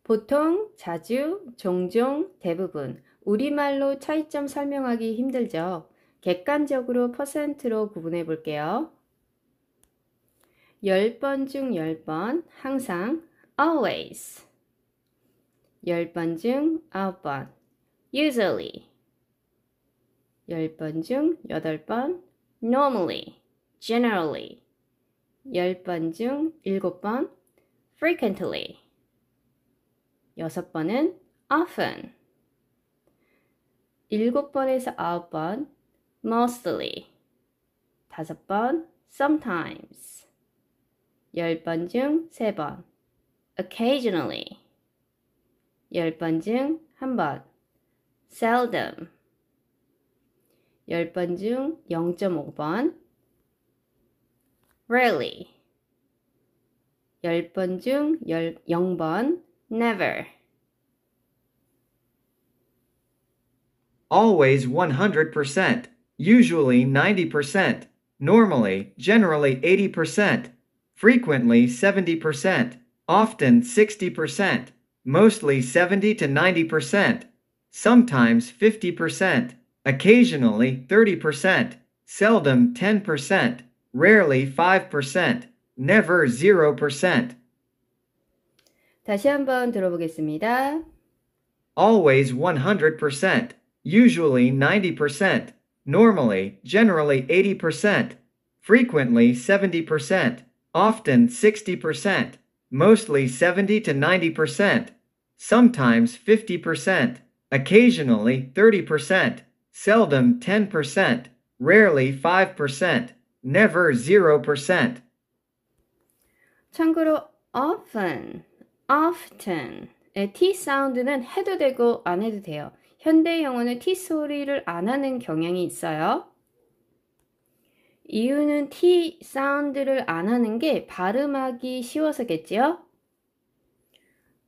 보통, 자주, 종종, 대부분. 우리말로 차이점 설명하기 힘들죠. 객관적으로 퍼센트로 구분해 볼게요. 10번 중 10번, 항상, always. 10번 중 9번, usually. 10번 중 8번, normally, generally. 10번 중 7번, frequently. 6번은 often. 7번에서 9번, mostly. 5번, sometimes. 10번 중 3번, occasionally. 10번 중 1번, seldom. 10번 중 0.5번, rarely. 10번 중 0번, never. Always 100%, usually 90%, normally, generally 80%, frequently 70%, often 60%, mostly 70 to 90%, sometimes 50%, occasionally 30%, seldom 10%, rarely 5%, never 0%. 다시 한번 들어보겠습니다. Always 100%, usually 90%, normally, generally 80%, frequently 70%, often 60%, mostly 70 to 90%, sometimes 50%, occasionally 30%, seldom 10%, rarely 5%, never 0%. 참고로 often, often의 T 사운드는 해도 되고 안 해도 돼요. 현대 영어는 T 소리를 안 하는 경향이 있어요. 이유는 T 사운드를 안 하는 게 발음하기 쉬워서겠지요?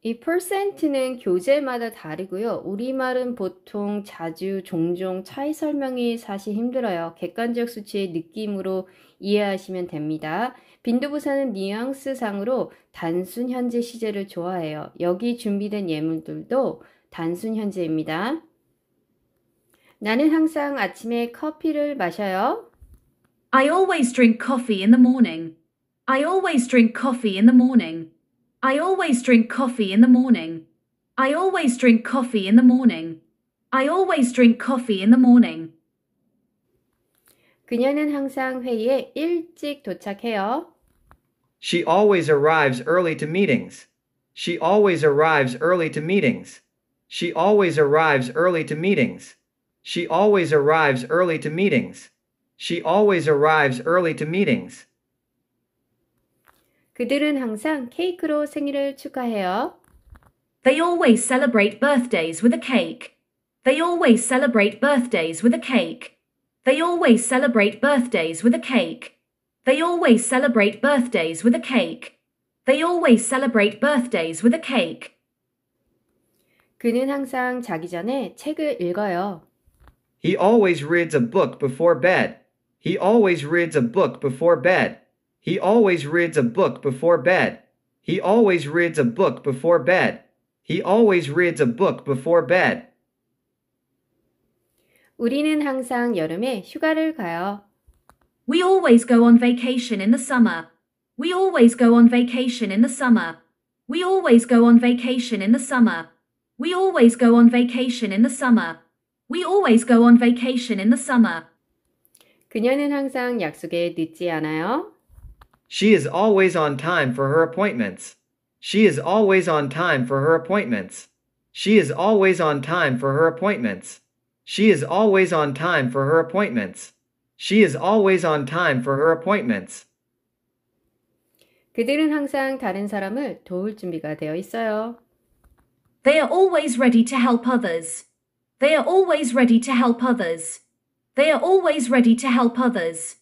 이 percent는 교재마다 다르고요. 우리말은 보통 자주, 종종 차이 설명이 사실 힘들어요. 객관적 수치의 느낌으로 이해하시면 됩니다. 빈도부사는 뉘앙스상으로 단순 현재 시제를 좋아해요. 여기 준비된 예문들도 단순 현재입니다. 나는 항상 아침에 커피를 마셔요. I always drink coffee in the morning. I always drink coffee in the morning. I always drink coffee in the morning. I always drink coffee in the morning. I always drink coffee in the morning. 그녀는 항상 회의에 일찍 도착해요. She always arrives early to meetings. She always arrives early to meetings. She always arrives early to meetings. She always arrives early to meetings. She always arrives early to meetings. 그들은 항상 케이크로 생일을 축하해요. They always celebrate birthdays with a cake. They always celebrate birthdays with a cake. They always celebrate birthdays with a cake. They always celebrate birthdays with a cake. They always celebrate birthdays with a cake. 그는 항상 자기 전에 책을 읽어요. He always reads a book before bed. He always reads a book before bed. He always reads a book before bed. He always reads a book before bed. He always reads a book before bed. 우리는 항상 여름에 휴가를 가요. We always go on vacation in the summer. We always go on vacation in the summer. We always go on vacation in the summer. We always go on vacation in the summer. We always go on vacation in the summer. 그녀는 항상 약속에 늦지 않아요. She is always on time for her appointments. She is always on time for her appointments. She is always on time for her appointments. She is always on time for her appointments. She is always on time for her appointments. 그들은 항상 다른 사람을 도울 준비가 되어 있어요. They are always ready to help others. They are always ready to help others. They are always ready to help others.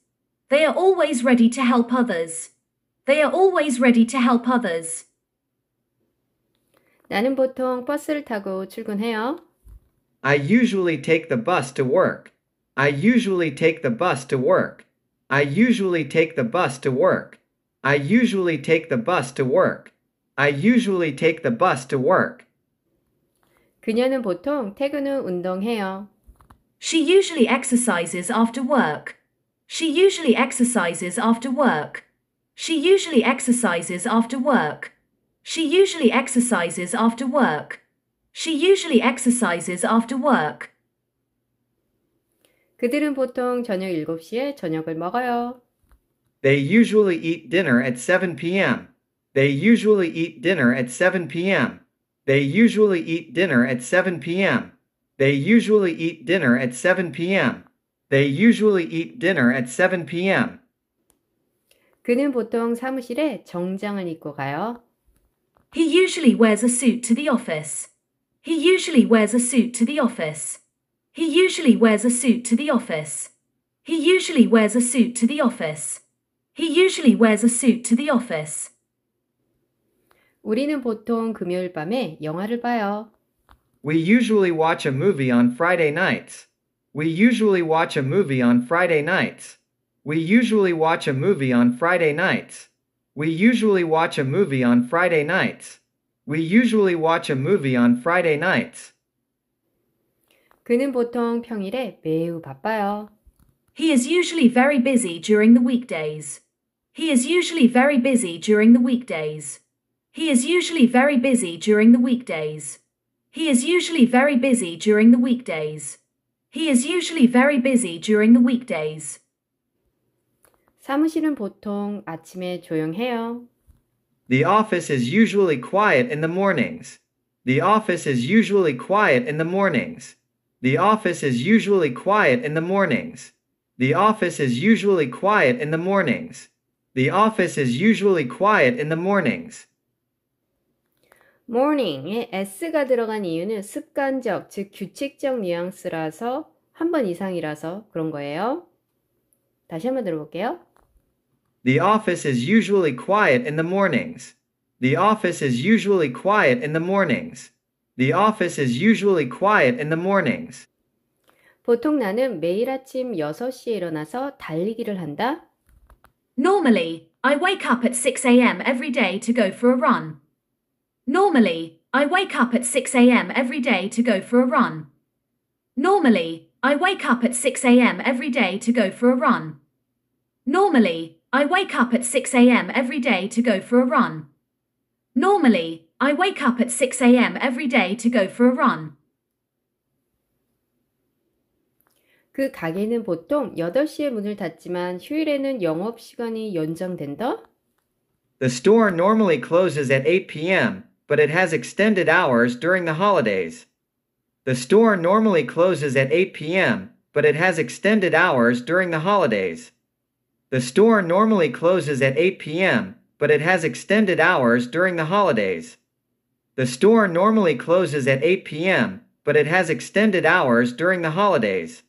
They are always ready to help others. They are always ready to help others. 나는 보통 버스를 타고 출근해요. I usually take the bus to work. I usually take the bus to work. I usually take the bus to work. I usually take the bus to work. I usually take the bus to work. 그녀는 보통 퇴근 후 운동해요. She usually exercises after work. She usually exercises after work. She usually exercises after work. She usually exercises after work. She usually exercises after work. 그들은 보통 저녁 7시에 저녁을 먹어요. They usually eat dinner at 7 p.m. They usually eat dinner at 7 p.m. They usually eat dinner at 7 p.m. They usually eat dinner at 7 p.m. They usually eat dinner at 7 p.m. 그는 보통 사무실에 정장을 입고 가요. He usually wears a suit to the office. He usually wears a suit to the office. He usually wears a suit to the office. He usually wears a suit to the office. He usually wears a suit to the office. 우리는 보통 금요일 밤에 영화를 봐요. We usually watch a movie on Friday nights. We usually watch a movie on Friday nights. We usually watch a movie on Friday nights. We usually watch a movie on Friday nights. We usually watch a movie on Friday nights. 그는 보통 평일에 매우 바빠요. He is usually very busy during the weekdays. He is usually very busy during the weekdays. He is usually very busy during the weekdays. He is usually very busy during the weekdays. He is usually very busy during the weekdays. 사무실은 보통 아침에 조용해요. The office is usually quiet in the mornings. The office is usually quiet in the mornings. The office is usually quiet in the mornings. The office is usually quiet in the mornings. The office is usually quiet in the mornings. morning에 s가 들어간 이유는 습관적, 즉 규칙적 뉘앙스라서 한 번 이상이라서 그런 거예요. 다시 한번 들어볼게요. The office is usually quiet in the mornings. The office is usually quiet in the mornings. The office is usually quiet in the mornings. 보통 나는 매일 아침 6시에 일어나서 달리기를 한다. Normally, I wake up at 6 a.m. every day to go for a run. Normally, I wake up at 6 a.m. every day to go for a run. Normally, I wake up at 6 a.m. every day to go for a run. Normally, I wake up at 6 a.m. every day to go for a run. Normally, I wake up at 6 a.m. every day to go for a run. 그 가게는 보통 8시에 문을 닫지만 휴일에는 영업시간이 연장된다. The store normally closes at 8 p.m., but it has extended hours during the holidays. The store normally closes at 8 p.m., but it has extended hours during the holidays. The store normally closes at 8 p.m., but it has extended hours during the holidays. The store normally closes at 8 p.m., but it has extended hours during the holidays.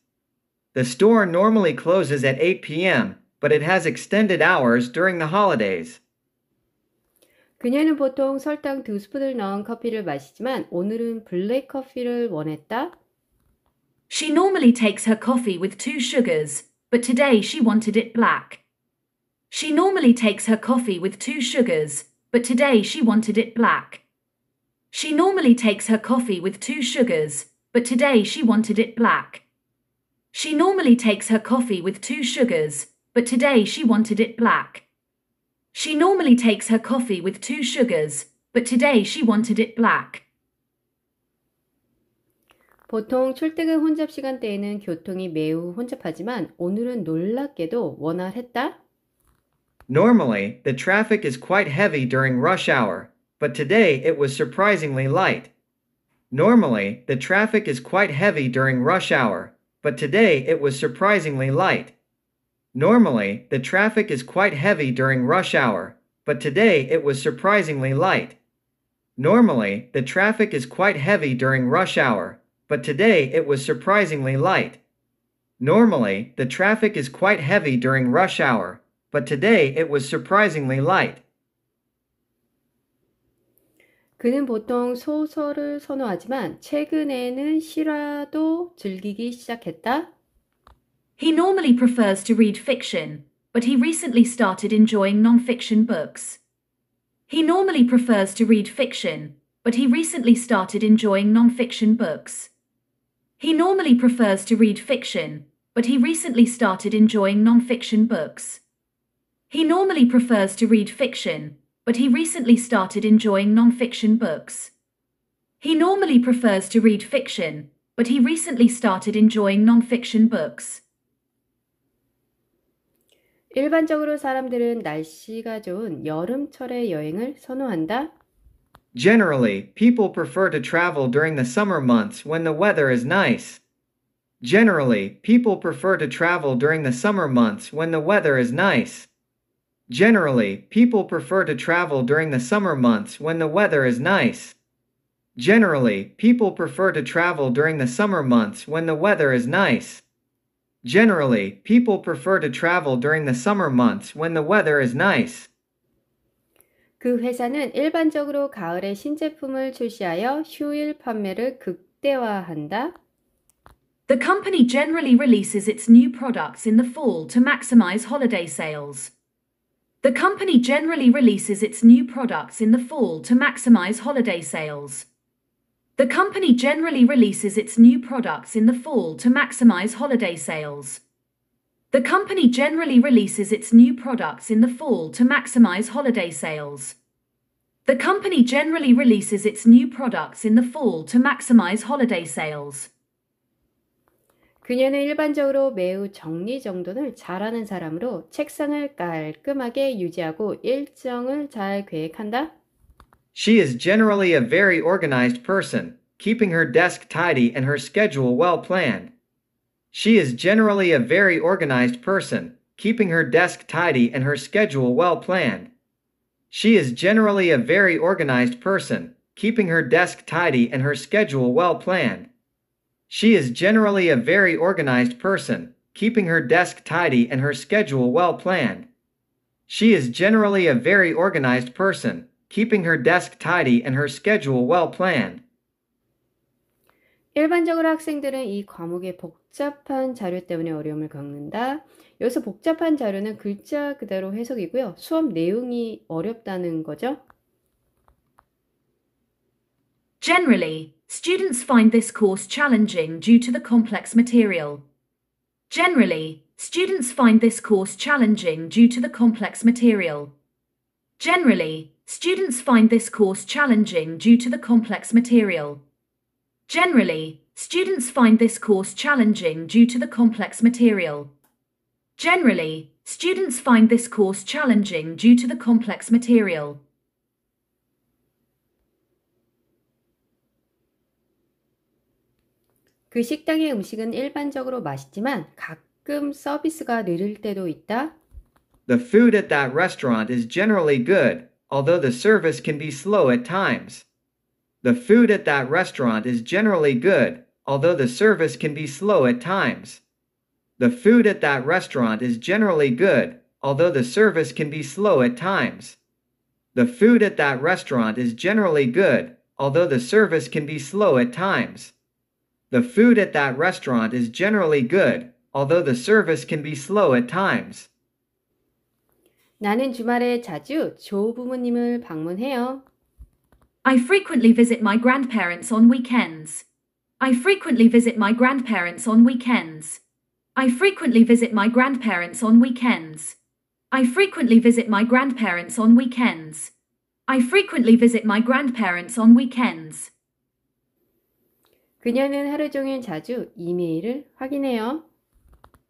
The store normally closes at 8 p.m., but it has extended hours during the holidays. 그녀는 보통 설탕 2스푼을 넣은 커피를 마시지만 오늘은 블랙 커피를 원했다. She normally takes her coffee with 2 sugars, but today she wanted it black. She normally takes her coffee with 2 sugars, but today she wanted it black. She normally takes her coffee with 2 sugars, but today she wanted it black. She normally takes her coffee with 2 sugars, but today she wanted it black. She normally takes her coffee with 2 sugars, but today she wanted it black. 보통 출퇴근 혼잡 시간대에는 교통이 매우 혼잡하지만 오늘은 놀랍게도 원활했다. Normally, the traffic is quite heavy during rush hour, but today it was surprisingly light. Normally, the traffic is quite heavy during rush hour, but today it was surprisingly light. Normally, the traffic is quite heavy during rush hour, but today it was surprisingly light. Normally, the traffic is quite heavy during rush hour, but today it was surprisingly light. Normally, the traffic is quite heavy during rush hour, but today it was surprisingly light. 그는 보통 소설을 선호하지만 최근에는 실화도 즐기기 시작했다. He normally prefers to read fiction, but he recently started enjoying non-fiction books. He normally prefers to read fiction, but he recently started enjoying non-fiction books. He normally prefers to read fiction, but he recently started enjoying non-fiction books. He normally prefers to read fiction, but he recently started enjoying non-fiction books. He normally prefers to read fiction, but he recently started enjoying non-fiction books. 일반적으로 사람들은 날씨가 좋은 여름철의 여행을 선호한다. Generally, people prefer to travel during the summer months when the weather is nice. Generally, people prefer to travel during the summer months when the weather is nice. Generally, people prefer to travel during the summer months when the weather is nice. Generally, people prefer to travel during the summer months when the weather is nice. Generally, people prefer to travel during the summer months when the weather is nice. 그 회사는 일반적으로 가을에 신제품을 출시하여 휴일 판매를 극대화한다. The company generally releases its new products in the fall to maximize holiday sales. The company generally releases its new products in the fall to maximize holiday sales. The company generally releases its new products in the fall to maximize holiday sales. The company generally releases its new products in the fall to maximize holiday sales. The company generally releases its new products in the fall to maximize holiday sales. 그녀는 일반적으로 매우 정리정돈을 잘하는 사람으로 책상을 깔끔하게 유지하고 일정을 잘 계획한다. She is generally a very organized person, keeping her desk tidy and her schedule well planned. She is generally a very organized person, keeping her desk tidy and her schedule well planned. She is generally a very organized person, keeping her desk tidy and her schedule well planned. She is generally a very organized person, keeping her desk tidy and her schedule well planned. She is generally a very organized person, keeping her desk tidy and her schedule well planned. 일반적으로 학생들은 이 과목의 복잡한 자료 때문에 어려움을 겪는다. 여기서 복잡한 자료는 글자 그대로 해석이고요. 수업 내용이 어렵다는 거죠. Generally, students find this course challenging due to the complex material. Generally, students find this course challenging due to the complex material. Generally, students find this course challenging due to the complex material. Generally, students find this course challenging due to the complex material. Generally, students find this course challenging due to the complex material. 그 식당의 음식은 일반적으로 맛있지만 가끔 서비스가 느릴 때도 있다. The food at that restaurant is generally good, although the service can be slow at times. The food at that restaurant is generally good, although the service can be slow at times. The food at that restaurant is generally good, although the service can be slow at times. The food at that restaurant is generally good, although the service can be slow at times. The food at that restaurant is generally good, although the service can be slow at times. 나는 주말에 자주 조부모님을 방문해요. I frequently visit my grandparents on weekends. I frequently visit my grandparents on weekends. I frequently visit my grandparents on weekends. I frequently visit my grandparents on weekends. I frequently visit my grandparents on weekends. 그녀는 하루 종일 자주 이메일을 확인해요.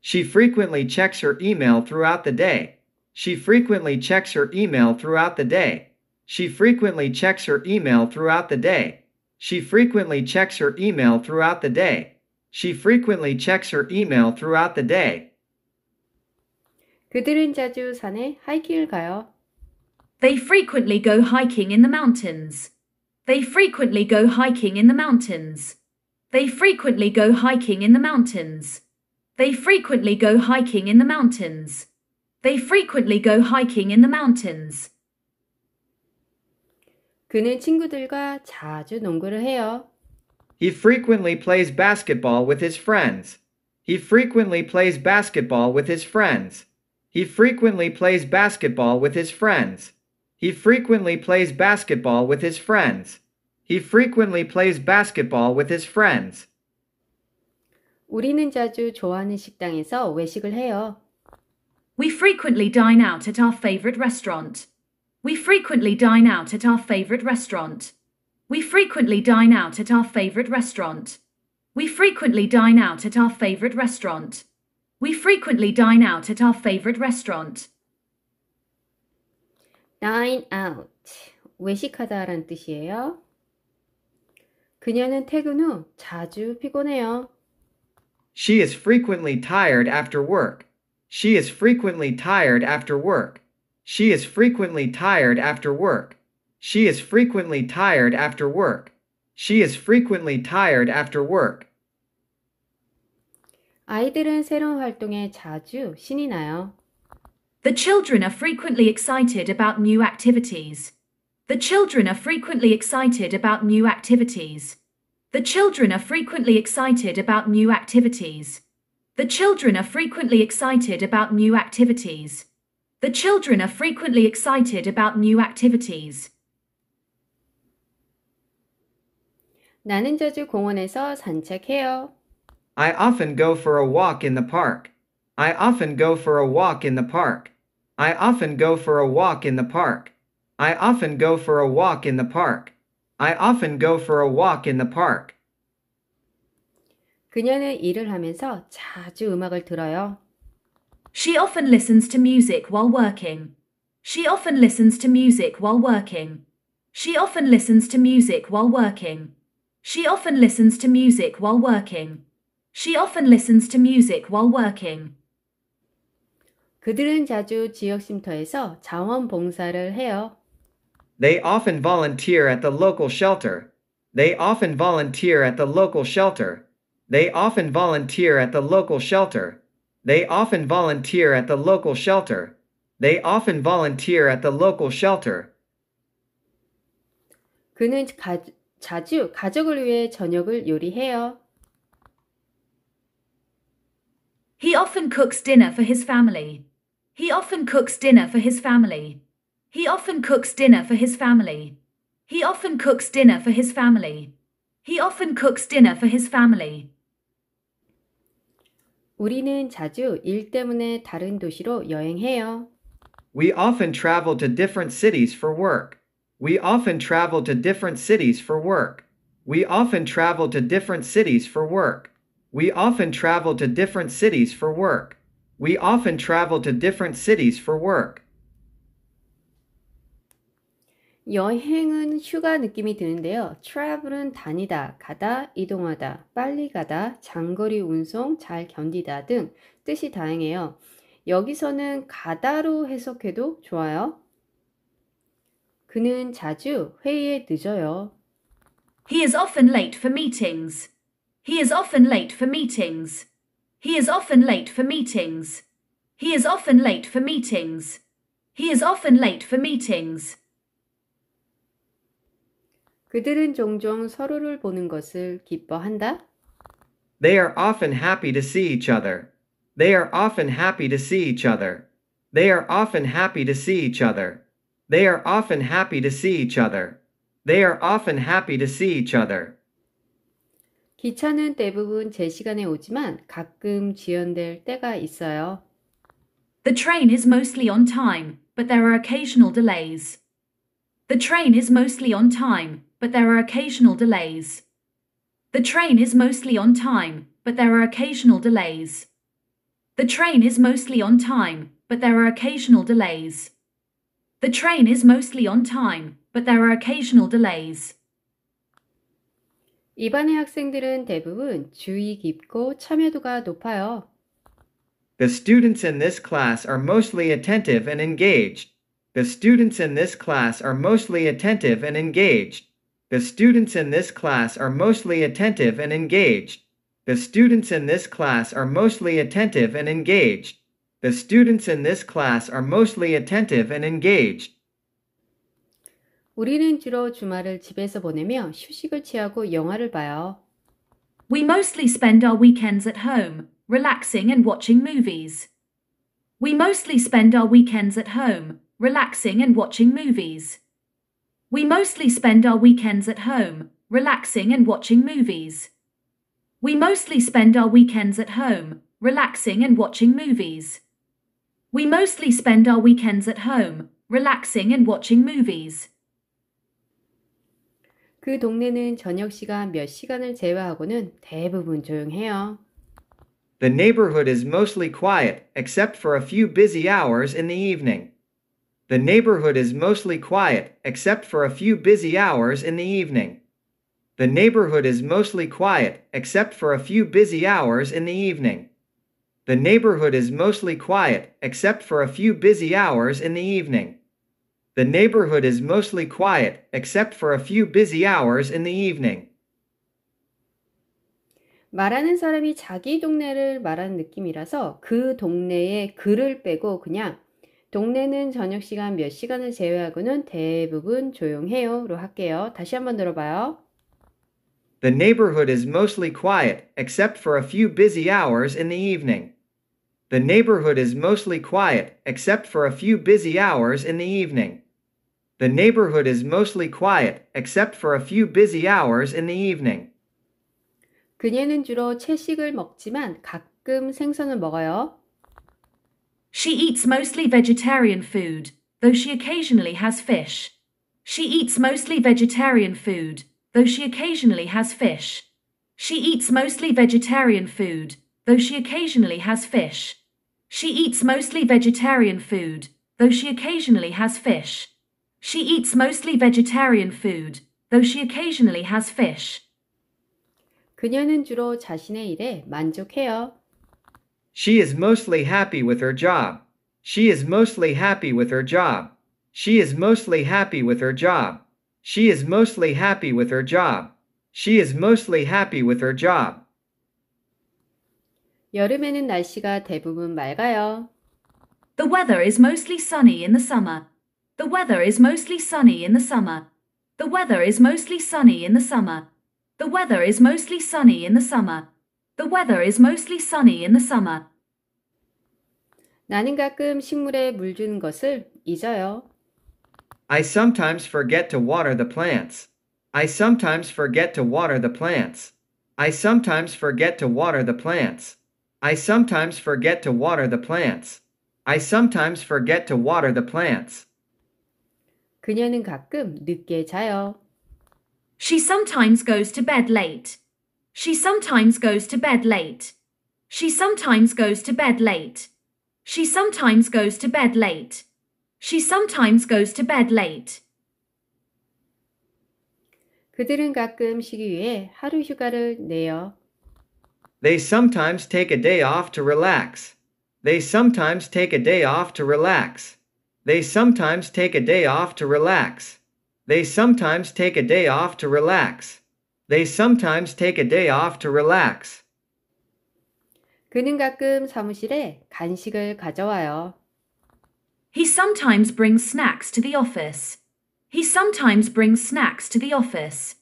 She frequently checks her email throughout the day. She frequently checks her email throughout the day. She frequently checks her email throughout the day. She frequently checks her email throughout the day. She frequently checks her email throughout the day. 그들은 자주 산에 하이킹을 가요. They frequently go hiking in the mountains. They frequently go hiking in the mountains. They frequently go hiking in the mountains. They frequently go hiking in the mountains. They frequently go hiking in the mountains. 그는 친구들과 자주 농구를 해요. He frequently plays basketball with his friends. He frequently plays basketball with his friends. He frequently plays basketball with his friends. He frequently plays basketball with his friends. He frequently plays basketball with his friends. 우리는 자주 좋아하는 식당에서 외식을 해요. We frequently dine out at our favorite restaurant. We frequently dine out at our favorite restaurant. We frequently dine out at our favorite restaurant. We frequently dine out at our favorite restaurant. We frequently dine out at our favorite restaurant. dine out, 외식하다라는 뜻이에요. 그녀는 퇴근 후 자주 피곤해요. She is frequently tired after work. She is frequently tired after work. She is frequently tired after work. She is frequently tired after work. She is frequently tired after work. 아이들은 새로운 활동에 자주 신이 나요. The children are frequently excited about new activities. The children are frequently excited about new activities. The children are frequently excited about new activities. The children are frequently excited about new activities. The children are frequently excited about new activities. 나는 자주 공원에서 산책해요. I often go for a walk in the park. I often go for a walk in the park. I often go for a walk in the park. I often go for a walk in the park. I often go for a walk in the park. 그녀는 일을 하면서 자주 음악을 들어요. She often listens to music while working. She often listens to music while working. She often listens to music while working. She often listens to music while working. She often listens to music while working. 그들은 자주 지역 쉼터에서 자원봉사를 해요. They often volunteer at the local shelter. They often volunteer at the local shelter. They often volunteer at the local shelter. They often volunteer at the local shelter. They often volunteer at the local shelter. 그는 자주 가족을 위해 저녁을 요리해요. He often cooks dinner for his family. He often cooks dinner for his family. He often cooks dinner for his family. He often cooks dinner for his family. He often cooks dinner for his family. 우리는 자주 일 때문에 다른 도시로 여행해요. We often travel to different cities for work. We often travel to different cities for work. We often travel to different cities for work. We often travel to different cities for work. We often travel to different cities for work. 여행은 휴가 느낌이 드는데요. travel은 다니다, 가다, 이동하다, 빨리 가다, 장거리 운송, 잘 견디다 등 뜻이 다양해요. 여기서는 가다로 해석해도 좋아요. 그는 자주 회의에 늦어요. He is often late for meetings. He is often late for meetings. He is often late for meetings. He is often late for meetings. He is often late for meetings. 그들은 종종 서로를 보는 것을 기뻐한다. They are often happy to see each other. They are often happy to see each other. They are often happy to see each other. They are often happy to see each other. They are often happy to see each other. 기차는 대부분 제 시간에 오지만 가끔 지연될 때가 있어요. The train is mostly on time, but there are occasional delays. The train is mostly on time, but there are occasional delays. The train is mostly on time, but there are occasional delays. The train is mostly on time, but there are occasional delays. The train is mostly on time, but there are occasional delays. 이반의 학생들은 대부분 주의 깊고 참여도가 높아요. The students in this class are mostly attentive and engaged. The students in this class are mostly attentive and engaged. The students in this class are mostly attentive and engaged. The students in this class are mostly attentive and engaged. The students in this class are mostly attentive and engaged. 우리는 주로 주말을 집에서 보내며 휴식을 취하고 영화를 봐요. We mostly spend our weekends at home, relaxing and watching movies. We mostly spend our weekends at home, relaxing and watching movies. We mostly spend our weekends at home, relaxing and watching movies. We mostly spend our weekends at home, relaxing and watching movies. We mostly spend our weekends at home, relaxing and watching movies. 그 동네는 저녁 시간 몇 시간을 제외하고는 대부분 조용해요. The neighborhood is mostly quiet, except for a few busy hours in the evening. The neighborhood is mostly quiet, except for a few busy hours in the evening. The neighborhood is mostly quiet, except for a few busy hours in the evening. The neighborhood is mostly quiet, except for a few busy hours in the evening. The neighborhood is mostly quiet, except for a few busy hours in the evening. 말하는 사람이 자기 동네를 말하는 느낌이라서 그 동네에 그를 빼고 그냥 동네는 저녁 시간 몇 시간을 제외하고는 대부분 조용해요로 할게요. 다시 한번 들어봐요. The neighborhood is mostly quiet, except for a few busy hours in the evening. The neighborhood is mostly quiet, except for a few busy hours in the evening. The neighborhood is mostly quiet, except for a few busy hours in the evening. 그녀는 주로 채식을 먹지만 가끔 생선을 먹어요. She eats mostly vegetarian food, though she occasionally has fish. She eats mostly vegetarian food, though she occasionally has fish. She eats mostly vegetarian food, though she occasionally has fish. She eats mostly vegetarian food, though she occasionally has fish. She eats mostly vegetarian food, though she occasionally has fish. 그녀는 주로 자신의 일에 만족해요. She is mostly happy with her job. She is mostly happy with her job. She is mostly happy with her job. She is mostly happy with her job. She is mostly happy with her job. 여름에는 날씨가 대부분 맑아요. The weather is mostly sunny in the summer. The weather is mostly sunny in the summer. The weather is mostly sunny in the summer. The weather is mostly sunny in the summer. The weather is mostly sunny in the summer. 나는 가끔 식물에 물 주는 것을 잊어요. I sometimes forget to water the plants. I sometimes forget to water the plants. I sometimes forget to water the plants. I sometimes forget to water the plants. I sometimes forget to water the plants. 그녀는 가끔 늦게 자요. She sometimes goes to bed late. She sometimes goes to bed late. She sometimes goes to bed late. She sometimes goes to bed late. She sometimes goes to bed late. 그들은 가끔 쉬기 위해 하루 휴가를 내요. They sometimes take a day off to relax. They sometimes take a day off to relax. They sometimes take a day off to relax. They sometimes take a day off to relax. They sometimes take a day off to relax. 그는 가끔 사무실에 간식을 가져와요. He sometimes brings snacks to the office. He sometimes brings snacks to the office.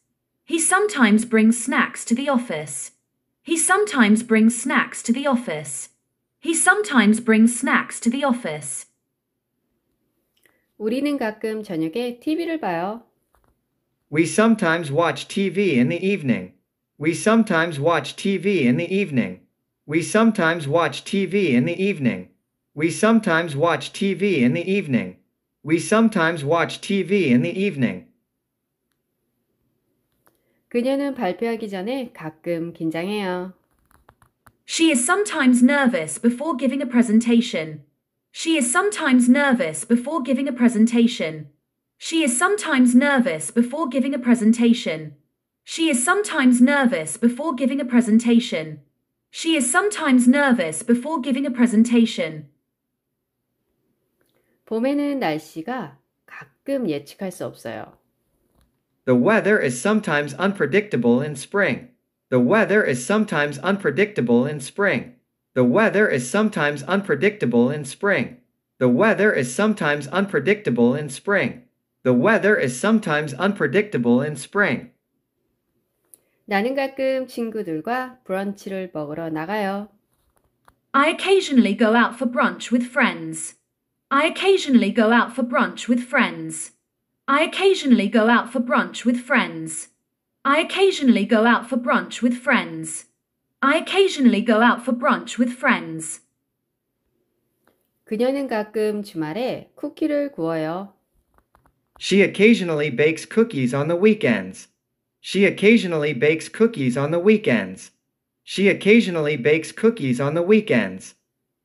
He sometimes brings snacks to the office. He sometimes brings snacks to the office. He sometimes brings snacks to the office. 우리는 가끔 저녁에 TV를 봐요. We sometimes watch TV in the evening. We sometimes watch TV in the evening. We sometimes watch TV in the evening. We sometimes watch TV in the evening. We sometimes watch TV in the evening. 그녀는 발표하기 전에 가끔 긴장해요. She is sometimes nervous before giving a presentation. She is sometimes nervous before giving a presentation. She is sometimes nervous before giving a presentation. She is sometimes nervous before giving a presentation. She is sometimes nervous before giving a presentation. 봄에는 날씨가 가끔 예측할 수 없어요. The weather is sometimes unpredictable in spring. The weather is sometimes unpredictable in spring. The weather is sometimes unpredictable in spring. The weather is sometimes unpredictable in spring. The weather is sometimes unpredictable in spring. 나는 가끔 친구들과 브런치를 먹으러 나가요. I occasionally go out for brunch with friends. I occasionally go out for brunch with friends. I occasionally go out for brunch with friends. I occasionally go out for brunch with friends. I occasionally go out for brunch with friends. 그녀는 가끔 주말에 쿠키를 구워요. She occasionally bakes cookies on the weekends. She occasionally bakes cookies on the weekends. She occasionally bakes cookies on the weekends.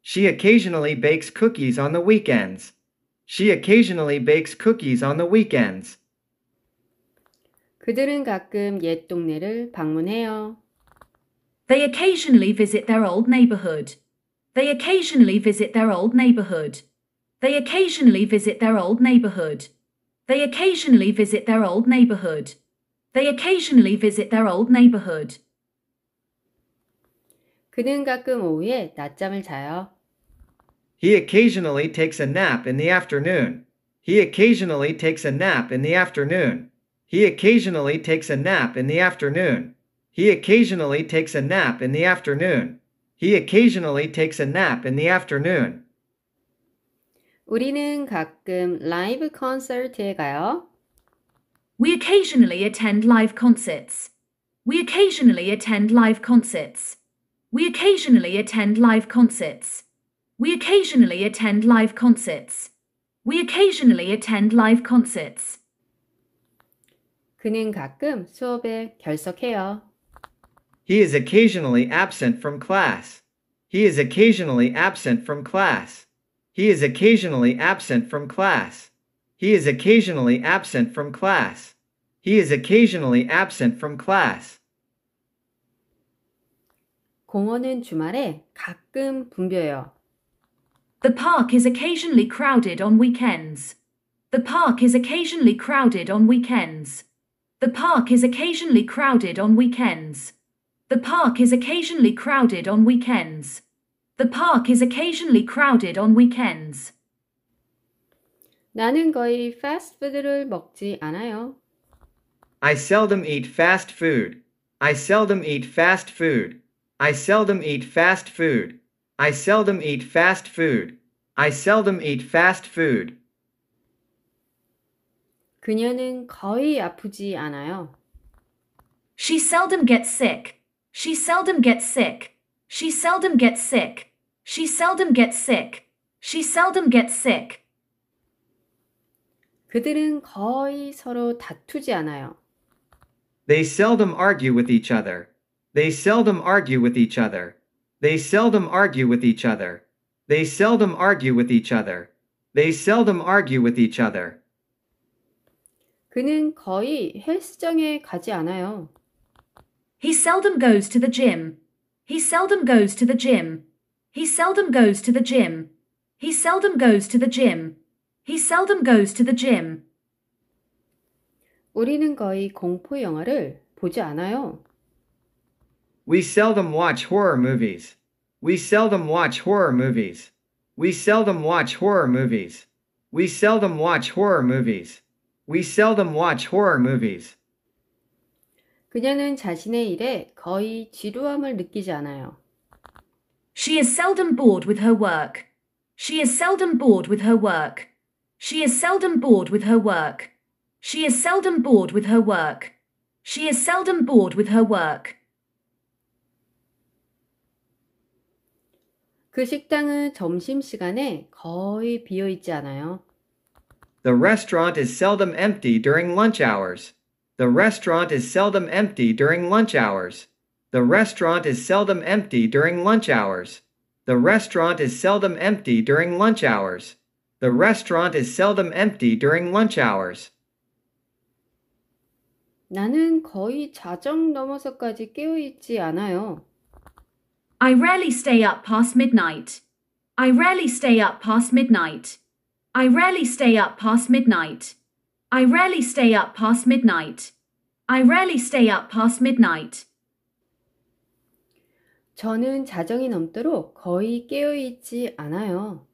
She occasionally bakes cookies on the weekends. She occasionally bakes cookies on the weekends. 그들은 가끔 옛 동네를 방문해요. They occasionally visit their old neighborhood. They occasionally visit their old neighborhood. They occasionally visit their old neighborhood. They occasionally visit their old neighborhood. They occasionally visit their old neighborhood. 그는 가끔 오후에 낮잠을 자요. He occasionally takes a nap in the afternoon. He occasionally takes a nap in the afternoon. He occasionally takes a nap in the afternoon. He occasionally takes a nap in the afternoon. He occasionally takes a nap in the afternoon. 우리는 가끔 라이브 콘서트에 가요. We occasionally attend live concerts. We occasionally attend live concerts. We occasionally attend live concerts. We occasionally attend live concerts. We occasionally attend live concerts. 그는 가끔 수업에 결석해요. He is occasionally absent from class. He is occasionally absent from class. He is occasionally absent from class. He is occasionally absent from class. He is occasionally absent from class. 공원은 주말에 가끔 붐벼요. The park is occasionally crowded on weekends. The park is occasionally crowded on weekends. The park is occasionally crowded on weekends. The park is occasionally crowded on weekends. The park is occasionally crowded on weekends. 나는 거의 패스트푸드를 먹지 않아요. I seldom eat fast food. I seldom eat fast food. I seldom eat fast food. I seldom eat fast food. I seldom eat fast food. 그녀는 거의 아프지 않아요. She seldom gets sick. She seldom gets sick. She seldom gets sick. She seldom gets sick. She seldom gets sick. 그들은 거의 서로 다투지 않아요. They seldom argue with each other. They seldom argue with each other. They seldom argue with each other. They seldom argue with each other. They seldom argue with each other. 그는 거의 헬스장에 가지 않아요. He seldom goes to the gym. He seldom goes to the gym. He seldom goes to the gym. He seldom goes to the gym. He seldom goes to the gym. 우리는 거의 공포 영화를 보지 않아요. We seldom watch horror movies. We seldom watch horror movies. We seldom watch horror movies. We seldom watch horror movies. We seldom watch horror movies. 그녀는 자신의 일에 거의 지루함을 느끼지 않아요. She is seldom bored with her work. She is seldom bored with her work. She is seldom bored with her work. She is seldom bored with her work. She is seldom bored with her work. 그 식당은 점심시간에 거의 비어 있지 않아요. The restaurant is seldom empty during lunch hours. The restaurant is seldom empty during lunch hours. The restaurant is seldom empty during lunch hours. The restaurant is seldom empty during lunch hours. The restaurant is seldom empty during lunch hours. 나는 거의 자정 넘어서까지 깨어 있지 않아요. I rarely stay up past midnight. I rarely stay up past midnight. I rarely stay up past midnight. I rarely stay up past midnight. I rarely stay up past midnight. 저는 자정이 넘도록 거의 깨어 있지 않아요.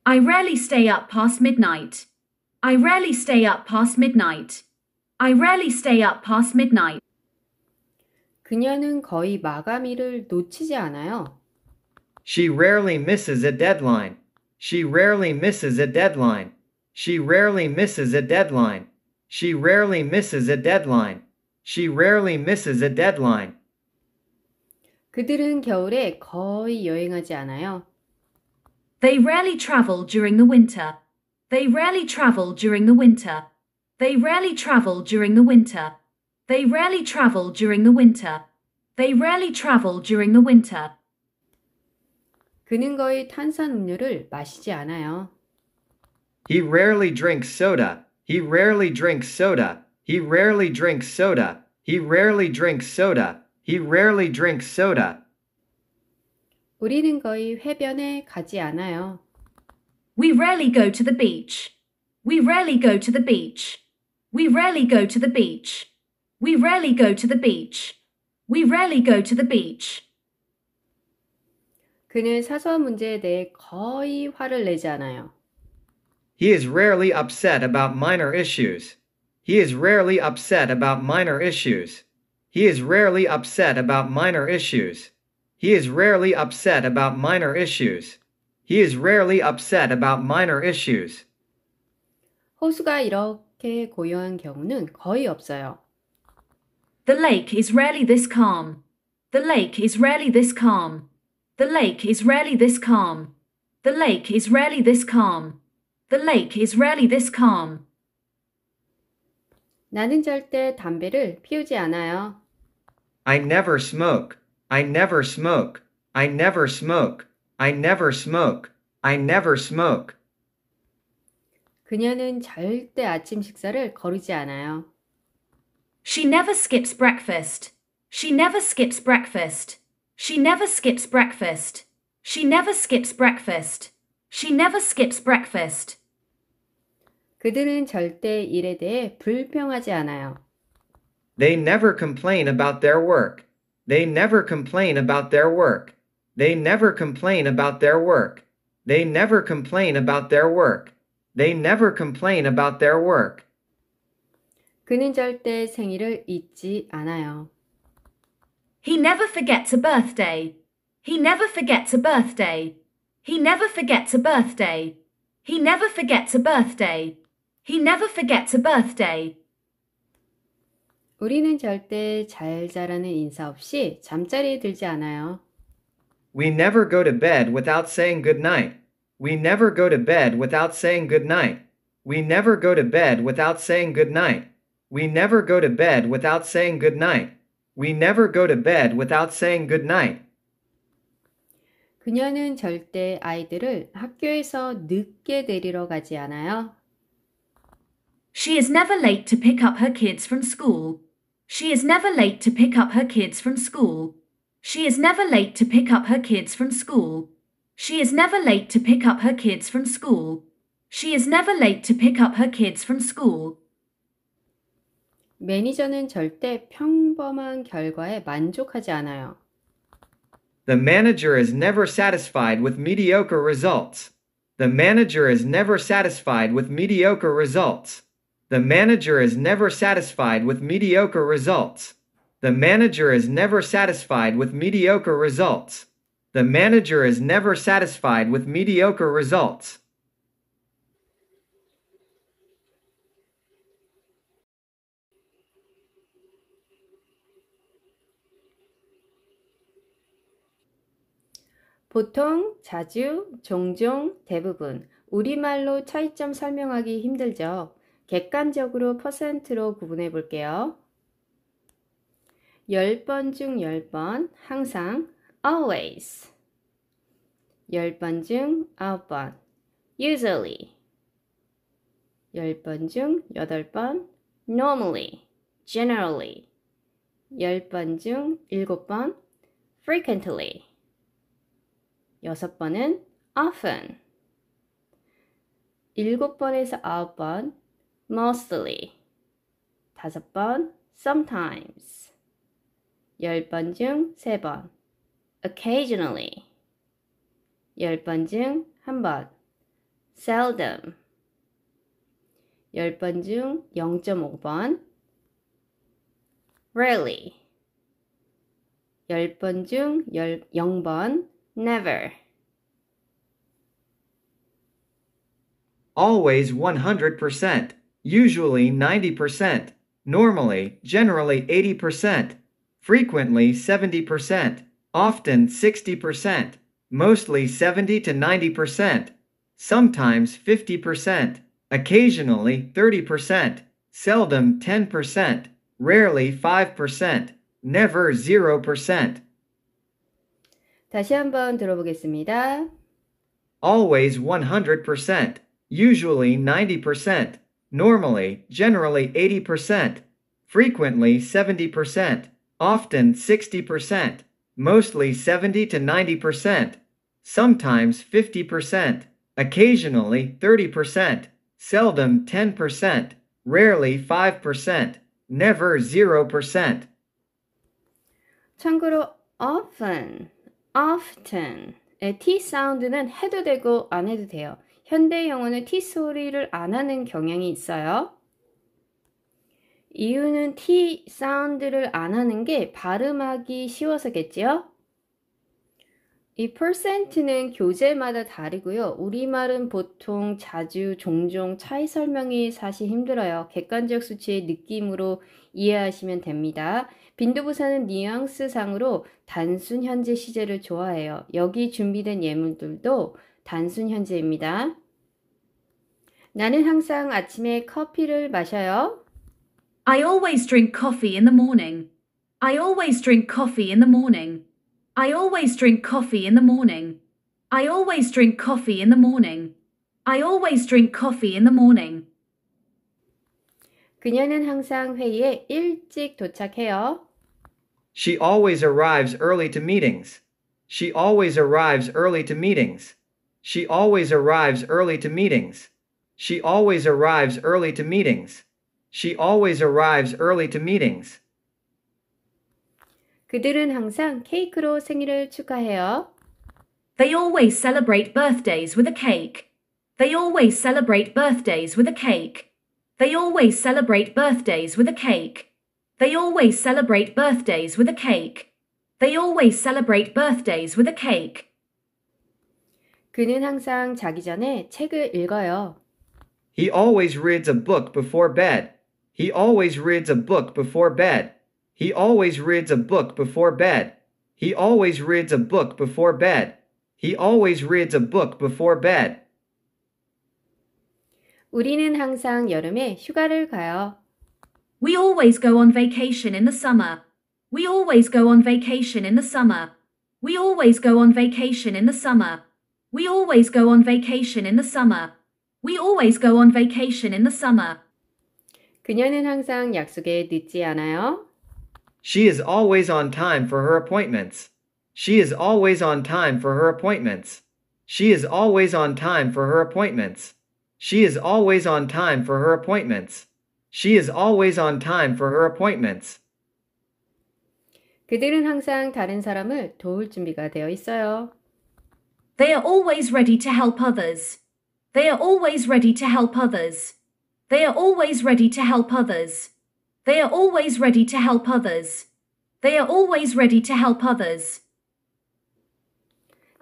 I rarely stay up past midnight. I rarely stay up past midnight. I rarely stay up past midnight. 그녀는 거의 마감일을 놓치지 않아요. She rarely misses a deadline. She rarely misses a deadline. She rarely misses a deadline. She rarely misses a deadline. She rarely misses a deadline. 그들은 겨울에 거의 여행하지 않아요. They rarely travel during the winter. They rarely travel during the winter. They rarely travel during the winter. They rarely travel during the winter. They rarely travel during the winter. 그는 거의 탄산음료를 마시지 않아요. He rarely drinks soda. He rarely drinks soda. He rarely drinks soda. He rarely drinks soda. He rarely drinks soda. 우리는 거의 해변에 가지 않아요. We rarely go to the beach. We rarely go to the beach. We rarely go to the beach. We rarely go to the beach. We rarely go to the beach. 그는 사소한 문제에 대해 거의 화를 내지 않아요. He is rarely upset about minor issues. He is rarely upset about minor issues. He is rarely upset about minor issues. He is rarely upset about minor issues. He is rarely upset about minor issues. 호수가 이렇게 고요한 경우는 거의 없어요. The lake is rarely this calm. The lake is rarely this calm. The lake is rarely this calm. The lake is rarely this calm. The lake is rarely this calm. 나는 절대 담배를 피우지 않아요. I never smoke. I never smoke. I never smoke. I never smoke. I never smoke. 그녀는 절대 아침 식사를 거르지 않아요. She never skips breakfast. She never skips breakfast. She never skips breakfast. She never skips breakfast. She never skips breakfast. 그들은 절대 일에 대해 불평하지 않아요. They never complain about their work. They never complain about their work. They never complain about their work. They never complain about their work. They never complain about their work. 그는 절대 생일을 잊지 않아요. He never forgets a birthday. He never forgets a birthday. He never forgets a birthday. He never forgets a birthday. He never forgets a birthday. 우리는 절대 잘 자라는 인사 없이 잠자리에 들지 않아요. We never go to bed without saying good night. We never go to bed without saying good night. We never go to bed without saying good night. We never go to bed without saying good night. We never go to bed without saying good night. 그녀는 절대 아이들을 학교에서 늦게 데리러 가지 않아요. She is never late to pick up her kids from school. She is never late to pick up her kids from school. She is never late to pick up her kids from school. She is never late to pick up her kids from school. She is never late to pick up her kids from school. 매니저는 절대 평범한 결과에 만족하지 않아요. The manager is never satisfied with mediocre results. The manager is never satisfied with mediocre results. The manager is never satisfied with mediocre results. The manager is never satisfied with mediocre results. The manager is never satisfied with mediocre results. 보통, 자주, 종종, 대부분, 우리말로 차이점 설명하기 힘들죠. 객관적으로 퍼센트로 구분해 볼게요. 10번 중 10번, 항상, always. 10번 중 9번, usually. 10번 중 8번, normally, generally. 10번 중 7번, frequently. 6번은 often. 7번에서 9번, mostly. 5번, sometimes. 10번 중 3번, occasionally. 10번 중 1번, seldom. 10번 중 0.5번, rarely. 10번 중 0번, never. Always 100%. Usually 90%. Normally, generally 80%. Frequently 70%. Often 60%. Mostly 70 to 90%. Sometimes 50%. Occasionally 30%. Seldom 10%. Rarely 5%. Never 0%. 다시 한번 들어보겠습니다. Always 100%. Usually 90%. Normally, generally 80%. Frequently 70%. Often 60%. Mostly 70 to 90%. Sometimes 50%. Occasionally 30%. Seldom 10%. Rarely 5%. Never 0%. 참고로 often의 T 사운드는 해도 되고 안 해도 돼요. 현대 영어는 T 소리를 안 하는 경향이 있어요. 이유는 T 사운드를 안 하는 게 발음하기 쉬워서겠지요? 이 %는 교재마다 다르고요. 우리말은 보통 자주, 종종 차이 설명이 사실 힘들어요. 객관적 수치의 느낌으로 이해하시면 됩니다. 빈도부사는 뉘앙스상으로 단순 현재 시제를 좋아해요. 여기 준비된 예문들도 단순 현재입니다. 나는 항상 아침에 커피를 마셔요. I always drink coffee in the morning. I always drink coffee in the morning. I always drink coffee in the morning. I always drink coffee in the morning. I always drink coffee in the morning. 그녀는 항상 회의에 일찍 도착해요. She always arrives early to meetings. She always arrives early to meetings. She always arrives early to meetings. She always arrives early to meetings. She always arrives early to meetings. 그들은 항상 케이크로 생일을 축하해요. They always celebrate birthdays with a cake. They always celebrate birthdays with a cake. They always celebrate birthdays with a cake. They always celebrate birthdays with a cake. They always celebrate birthdays with a cake. 그는 항상 자기 전에 책을 읽어요. He always reads a book before bed. He always reads a book before bed. He always reads a book before bed. He always reads a book before bed. He always reads a book before bed. 우리는 항상 여름에 휴가를 가요. We always go on vacation in the summer. We always go on vacation in the summer. We always go on vacation in the summer. We always go on vacation in the summer. We always go on vacation in the summer. 그녀는 항상 약속에 늦지 않아요. She is always on time for her appointments. She is always on time for her appointments. She is always on time for her appointments. She is always on time for her appointments. She is always on time for her appointments. 그들은 항상 다른 사람을 도울 준비가 되어 있어요. They are always ready to help others. They are always ready to help others. They are always ready to help others. They are always ready to help others. They are always ready to help others.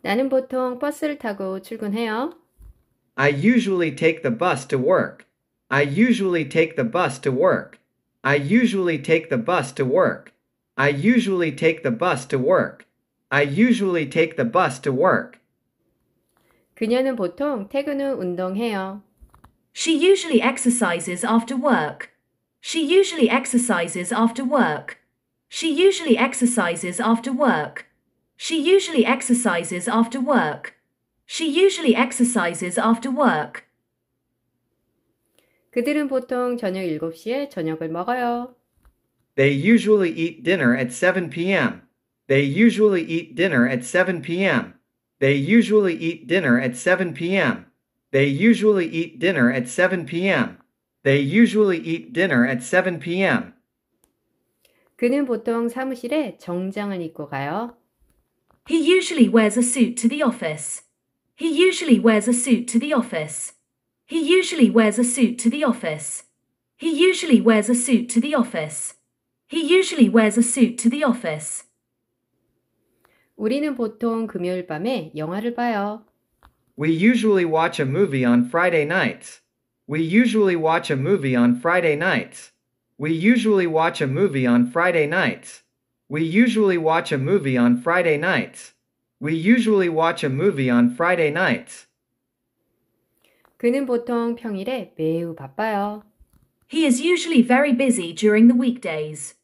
나는 보통 버스를 타고 출근해요. I usually take the bus to work. I usually take the bus to work. I usually take the bus to work. I usually take the bus to work. I usually take the bus to work. 그녀는 보통 퇴근 후 운동해요. She usually exercises after work. She usually exercises after work. She usually exercises after work. She usually exercises after work. She usually exercises after work. 그들은 보통 저녁 7시에 저녁을 먹어요. They usually eat dinner at 7 p.m. They usually eat dinner at 7 p.m. They usually eat dinner at 7 p.m. They usually eat dinner at 7 p.m. They usually eat dinner at 7 p.m. 그는 보통 사무실에 정장을 입고 가요. He usually wears a suit to the office. He usually wears a suit to the office. He usually wears a suit to the office. He usually wears a suit to the office. He usually wears a suit to the office. 우리는 보통 금요일 밤에 영화를 봐요. We usually watch a movie on Friday nights. We usually watch a movie on Friday nights. We usually watch a movie on Friday nights. We usually watch a movie on Friday nights. We usually watch a movie on Friday nights. 그는 보통 평일에 매우 바빠요. He is usually very busy during the weekdays.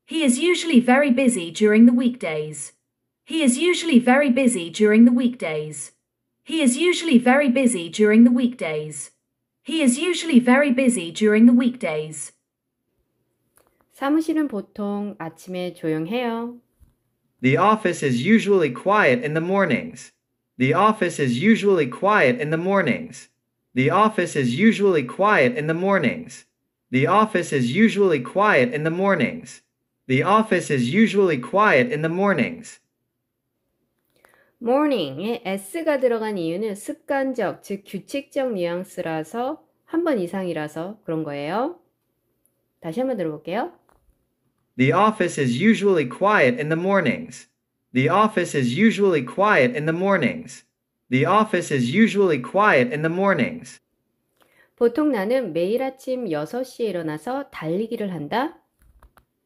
He is usually very busy during the weekdays. He is usually very busy during the weekdays. He is usually very busy during the weekdays. He is usually very busy during the weekdays. 사무실은 보통 아침에 조용해요. The office is usually quiet in the mornings. The office is usually quiet in the mornings. The office is usually quiet in the mornings. The office is usually quiet in the mornings. The office is usually quiet in the mornings. morning에 s가 들어간 이유는 습관적, 즉 규칙적 뉘앙스라서 한 번 이상이라서 그런 거예요. 다시 한번 들어볼게요. The office is usually quiet in the mornings. The office is usually quiet in the mornings. The office is usually quiet in the mornings. 보통 나는 매일 아침 6시에 일어나서 달리기를 한다.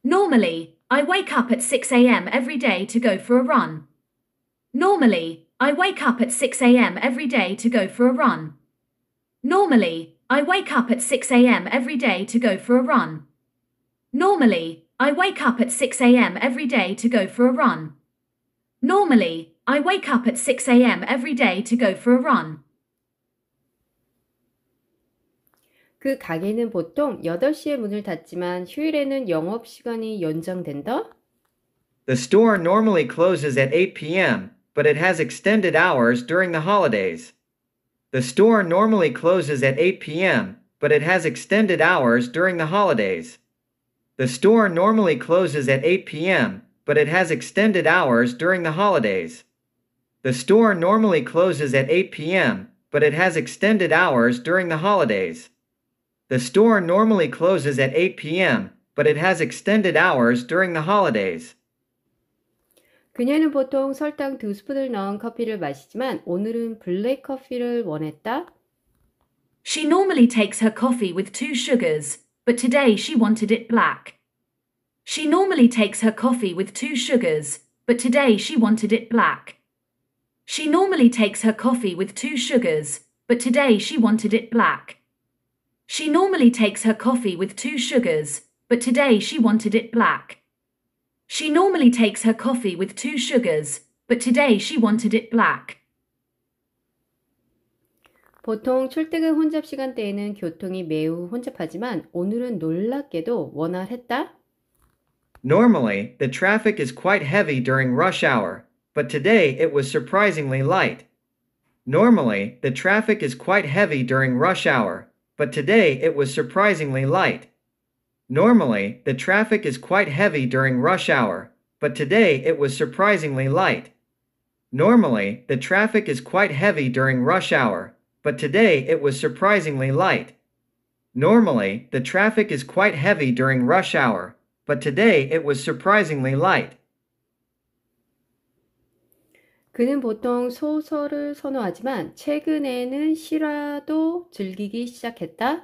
Normally, I wake up at 6 a.m. every day to go for a run. Normally, I wake up at 6 a.m. every day to go for a run. Normally, I wake up at 6 a.m. every day to go for a run. Normally, I wake up at 6 a.m. every day to go for a run. Normally, I wake up at 6 a.m. every day to go for a run. 그 가게는 보통 8시에 문을 닫지만 휴일에는 영업시간이 연장된다. The store normally closes at 8 p.m., but it has extended hours during the holidays. The store normally closes at 8 p.m., but it has extended hours during the holidays. The store normally closes at 8 p.m., but it has extended hours during the holidays. The store normally closes at 8 p.m., but it has extended hours during the holidays. The store normally closes at 8 p.m., but it has extended hours during the holidays. 그녀는 보통 설탕 2스푼을 넣은 커피를 마시지만 오늘은 블랙 커피를 원했다. She normally takes her coffee with 2 sugars, but today she wanted it black. She normally takes her coffee with 2 sugars, but today she wanted it black. She normally takes her coffee with 2 sugars, but today she wanted it black. She normally takes her coffee with 2 sugars, but today she wanted it black. She normally takes her coffee with 2 sugars, but today she wanted it black. 보통 출퇴근 혼잡 시간대에는 교통이 매우 혼잡하지만 오늘은 놀랍게도 원활했다. Normally, the traffic is quite heavy during rush hour, but today it was surprisingly light. Normally, the traffic is quite heavy during rush hour, but today it was surprisingly light. Normally, the traffic is quite heavy during rush hour, but today it was surprisingly light. Normally, the traffic is quite heavy during rush hour, but today it was surprisingly light. Normally, the traffic is quite heavy during rush hour, but today it was surprisingly light. 그는 보통 소설을 선호하지만 최근에는 실화도 즐기기 시작했다.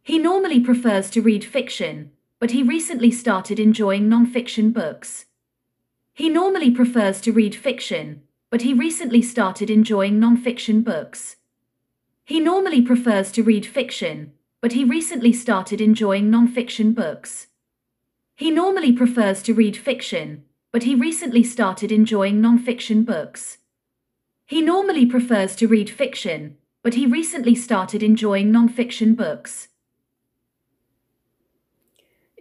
He normally prefers to read fiction, but he recently started enjoying non-fiction books. He normally prefers to read fiction, but he recently started enjoying non-fiction books. He normally prefers to read fiction, but he recently started enjoying non-fiction books. He normally prefers to read fiction, but he recently started enjoying non-fiction books. He normally prefers to read fiction, but he recently started enjoying non-fiction books.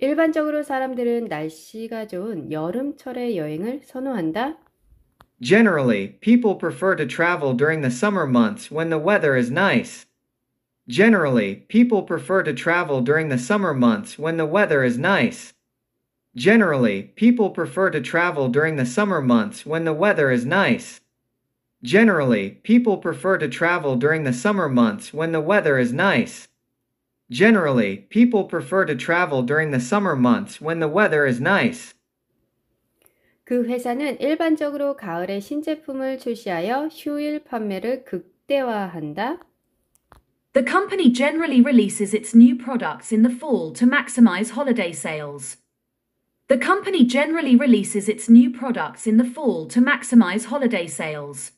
일반적으로 사람들은 날씨가 좋은 여름철의 여행을 선호한다. Generally, people prefer to travel during the summer months when the weather is nice. Generally, people prefer to travel during the summer months when the weather is nice. Generally, people prefer to travel during the summer months when the weather is nice. Generally, people prefer to travel during the summer months when the weather is nice. Generally, people prefer to travel during the summer months when the weather is nice. 그 회사는 일반적으로 가을에 신제품을 출시하여 휴일 판매를 극대화한다. The company generally releases its new products in the fall to maximize holiday sales. The company generally releases its new products in the fall to maximize holiday sales.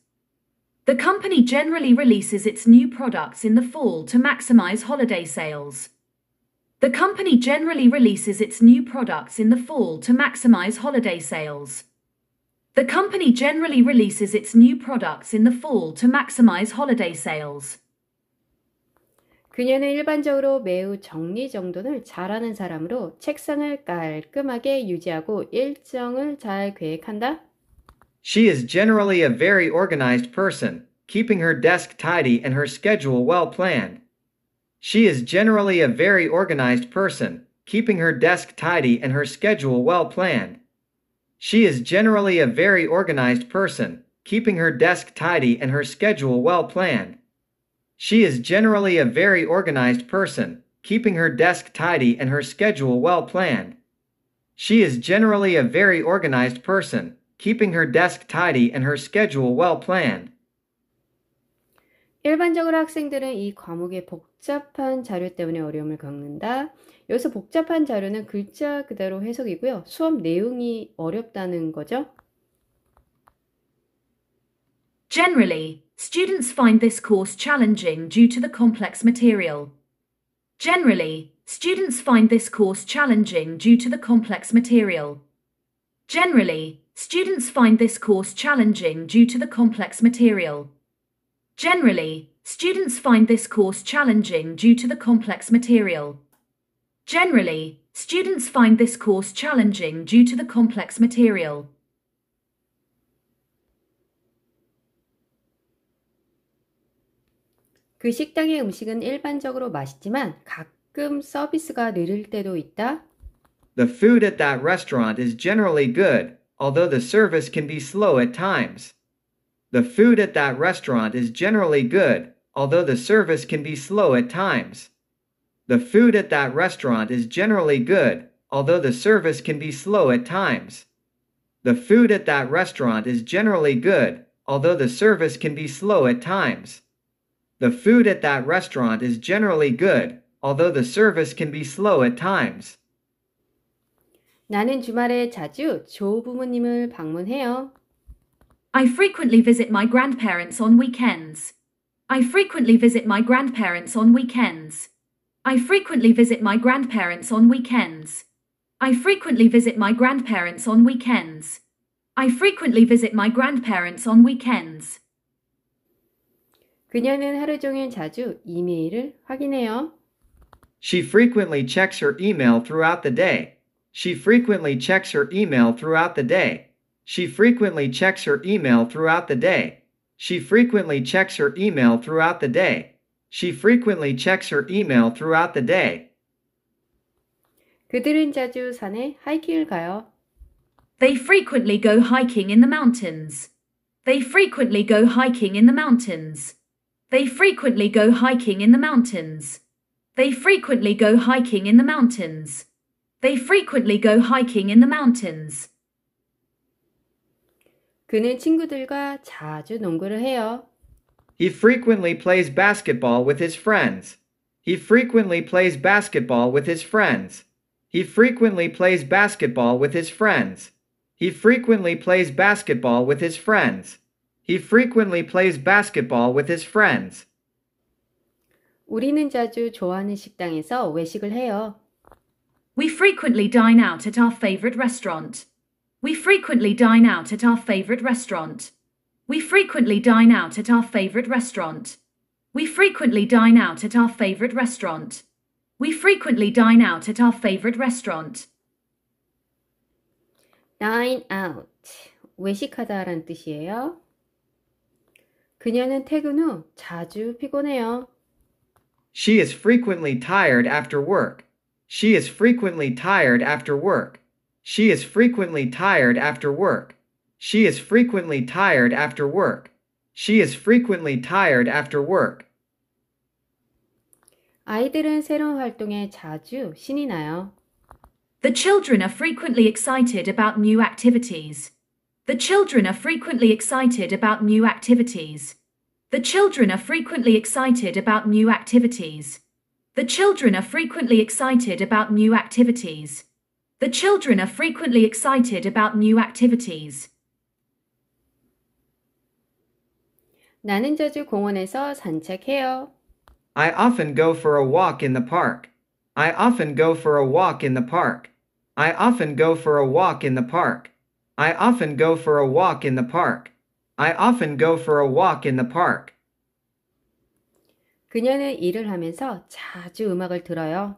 The company generally releases its new products in the fall to maximize holiday sales. The company generally releases its new products in the fall to maximize holiday sales. The company generally releases its new products in the fall to maximize holiday sales. 그녀는 일반적으로 매우 정리정돈을 잘하는 사람으로 책상을 깔끔하게 유지하고 일정을 잘 계획한다. She is generally a very organized person, keeping her desk tidy and her schedule well planned. She is generally a very organized person, keeping her desk tidy and her schedule well planned. She is generally a very organized person, keeping her desk tidy and her schedule well planned. She is generally a very organized person, keeping her desk tidy and her schedule well planned. She is generally a very organized person, keeping her desk tidy and her schedule well planned. 일반적으로 학생들은 이 과목의 복잡한 자료 때문에 어려움을 겪는다. 여기서 복잡한 자료는 글자 그대로 해석이고요. 수업 내용이 어렵다는 거죠. Generally, students find this course challenging due to the complex material. Generally, students find this course challenging due to the complex material. Generally, students find this course challenging due to the complex material. Generally, students find this course challenging due to the complex material. Generally, students find this course challenging due to the complex material. 그 식당의 음식은 일반적으로 맛있지만 가끔 서비스가 느릴 때도 있다. The food at that restaurant is generally good, although the service can be slow at times. The food at that restaurant is generally good, although the service can be slow at times. The food at that restaurant is generally good, although the service can be slow at times. The food at that restaurant is generally good, although the service can be slow at times. The food at that restaurant is generally good, although the service can be slow at times. 나는 주말에 자주 조부모님을 방문해요. I frequently visit my grandparents on weekends. I frequently visit my grandparents on weekends. I frequently visit my grandparents on weekends. I frequently visit my grandparents on weekends. I frequently visit my grandparents on weekends. 그녀는 하루 종일 자주 이메일을 확인해요. She frequently checks her email throughout the day. She frequently checks her email throughout the day. She frequently checks her email throughout the day. She frequently checks her email throughout the day. She frequently checks her email throughout the day. 그들은 자주 산에 하이킹을 가요. They frequently go hiking in the mountains. They frequently go hiking in the mountains. They frequently go hiking in the mountains. They frequently go hiking in the mountains. They frequently go hiking in the mountains. 그는 친구들과 자주 농구를 해요. He frequently plays basketball with his friends. He frequently plays basketball with his friends. He frequently plays basketball with his friends. He frequently plays basketball with his friends. He frequently plays basketball with his friends. 우리는 자주 좋아하는 식당에서 외식을 해요. We frequently dine out at our favorite restaurant. We frequently dine out at our favorite restaurant. We frequently dine out at our favorite restaurant. We frequently dine out at our favorite restaurant. We frequently dine out at our favorite restaurant. dine out, 외식하다라는 뜻이에요. 그녀는 퇴근 후 자주 피곤해요. She is frequently tired after work. She is frequently tired after work. She is frequently tired after work. She is frequently tired after work. She is frequently tired after work. 아이들은 새로운 활동에 자주 신이 나요. The children are frequently excited about new activities. The children are frequently excited about new activities. The children are frequently excited about new activities. The children are frequently excited about new activities. The children are frequently excited about new activities. 나는 자주 공원에서 산책해요. I often go for a walk in the park. I often go for a walk in the park. I often go for a walk in the park. I often go for a walk in the park. I often go for a walk in the park. 그녀는 일을 하면서 자주 음악을 들어요.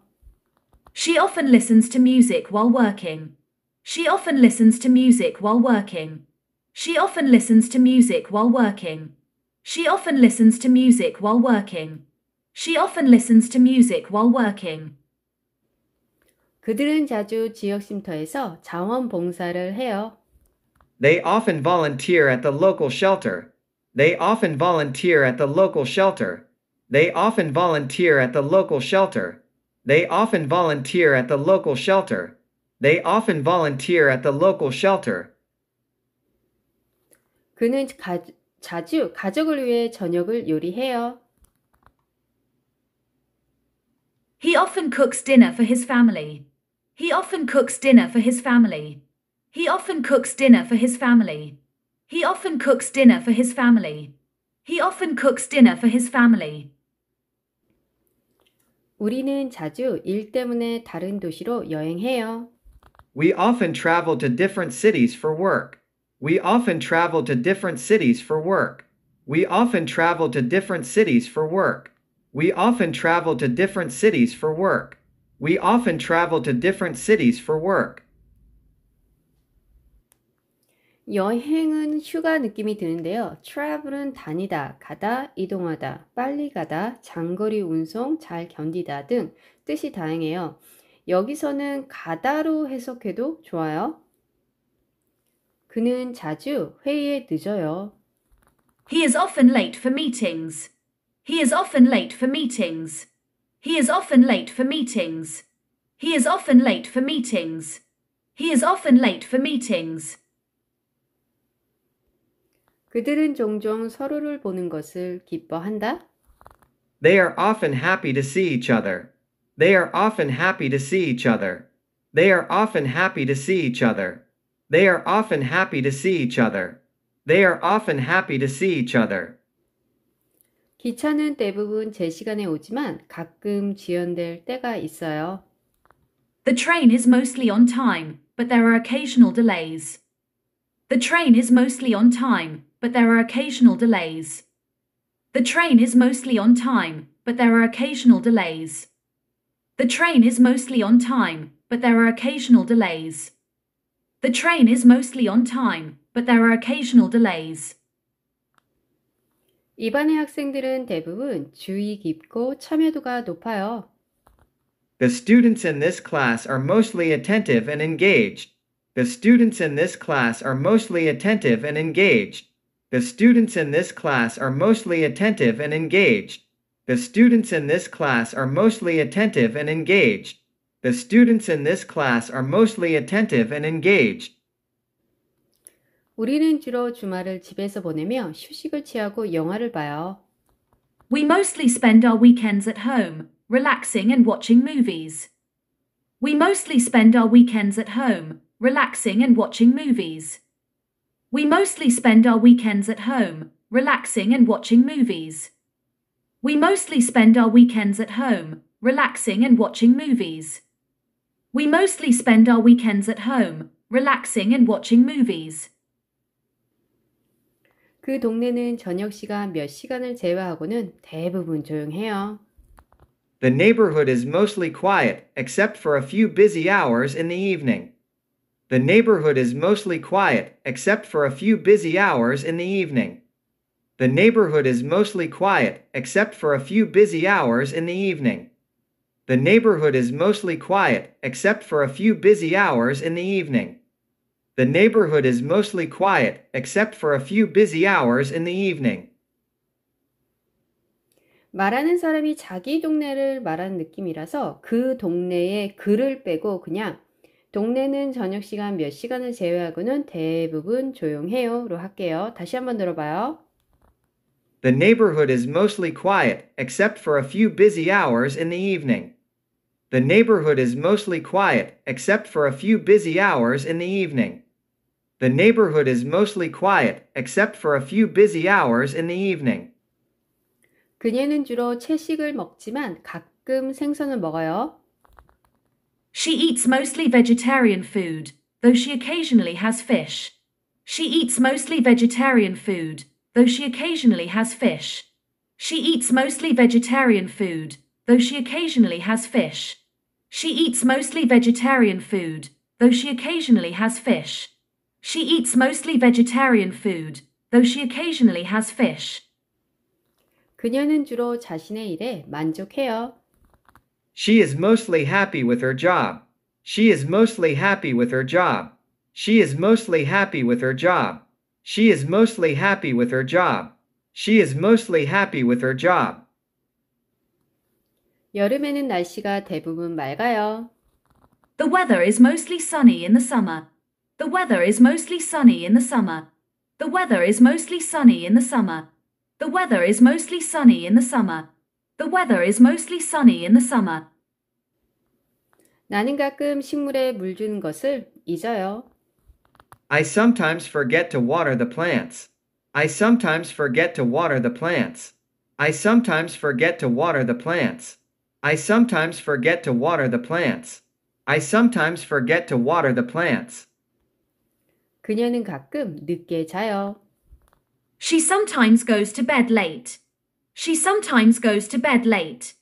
She often listens to music while working. She often listens to music while working. She often listens to music while working. She often listens to music while working. She often listens to music while working. 그들은 자주 지역 쉼터에서 자원봉사를 해요. They often volunteer at the local shelter. They often volunteer at the local shelter. They often volunteer at the local shelter. They often volunteer at the local shelter. They often volunteer at the local shelter. 그는 자주 가족을 위해 저녁을 요리해요. He often cooks dinner for his family. He often cooks dinner for his family. He often cooks dinner for his family. He often cooks dinner for his family. He often cooks dinner for his family. 우리는 자주 일 때문에 다른 도시로 여행해요. We often travel to different cities for work. We often travel to different cities for work. We often travel to different cities for work. We often travel to different cities for work. We often travel to different cities for work. 여행은 휴가 느낌이 드는데요. travel은 다니다, 가다, 이동하다, 빨리 가다, 장거리 운송, 잘 견디다 등 뜻이 다양해요. 여기서는 가다로 해석해도 좋아요. 그는 자주 회의에 늦어요. He is often late for meetings. He is often late for meetings. He is often late for meetings. He is often late for meetings. He is often late for meetings. 그들은 종종 서로를 보는 것을 기뻐한다. They are often happy to see each other. They are often happy to see each other. They are often happy to see each other. They are often happy to see each other. They are often happy to see each other. 기차는 대부분 제 시간에 오지만 가끔 지연될 때가 있어요. The train is mostly on time, but there are occasional delays. The train is mostly on time, but there are occasional delays. The train is mostly on time, but there are occasional delays. The train is mostly on time, but there are occasional delays. The train is mostly on time, but there are occasional delays. 이 반의 학생들은 대부분 주의 깊고 참여도가 높아요. The students in this class are mostly attentive and engaged. The students in this class are mostly attentive and engaged. The students in this class are mostly attentive and engaged. The students in this class are mostly attentive and engaged. The students in this class are mostly attentive and engaged. 우리는 주로 주말을 집에서 보내며 휴식을 취하고 영화를 봐요. We mostly spend our weekends at home, relaxing and watching movies. We mostly spend our weekends at home, relaxing and watching movies. We mostly spend our weekends at home, relaxing and watching movies. We mostly spend our weekends at home, relaxing and watching movies. We mostly spend our weekends at home, relaxing and watching movies. 그 동네는 저녁 시간 몇 시간을 제외하고는 대부분 조용해요. The neighborhood is mostly quiet, except for a few busy hours in the evening. The neighborhood is mostly quiet, except for a few busy hours in the evening. The neighborhood is mostly quiet, except for a few busy hours in the evening. The neighborhood is mostly quiet, except for a few busy hours in the evening. The neighborhood is mostly quiet, except for a few busy hours in the evening. 말하는 사람이 자기 동네를 말하는 느낌이라서 그 동네에 그를 빼고 그냥 동네는 저녁 시간 몇 시간을 제외하고는 대부분 조용해요로 할게요. 다시 한번 들어봐요. The neighborhood is mostly quiet, except for a few busy hours in the evening. The neighborhood is mostly quiet, except for a few busy hours in the evening. The neighborhood is mostly quiet, except for a few busy hours in the evening. 그녀는 주로 채식을 먹지만 가끔 생선을 먹어요. She eats mostly vegetarian food, though she occasionally has fish. She eats mostly vegetarian food, though she occasionally has fish. She eats mostly vegetarian food, though she occasionally has fish. She eats mostly vegetarian food, though she occasionally has fish. She eats mostly vegetarian food, though she occasionally has fish. 그녀는 주로 자신의 일에 만족해요. She is mostly happy with her job. She is mostly happy with her job. She is mostly happy with her job. She is mostly happy with her job. She is mostly happy with her job. 여름에는 날씨가 대부분 맑아요. The weather is mostly sunny in the summer. The weather is mostly sunny in the summer. The weather is mostly sunny in the summer. The weather is mostly sunny in the summer. The weather is mostly sunny in the summer. 나는 가끔 식물에 물 주는 것을 잊어요. I sometimes forget to water the plants. I sometimes forget to water the plants. I sometimes forget to water the plants. I sometimes forget to water the plants. I sometimes forget to water the plants. 그녀는 가끔 늦게 자요. She sometimes goes to bed late. She sometimes goes to bed late.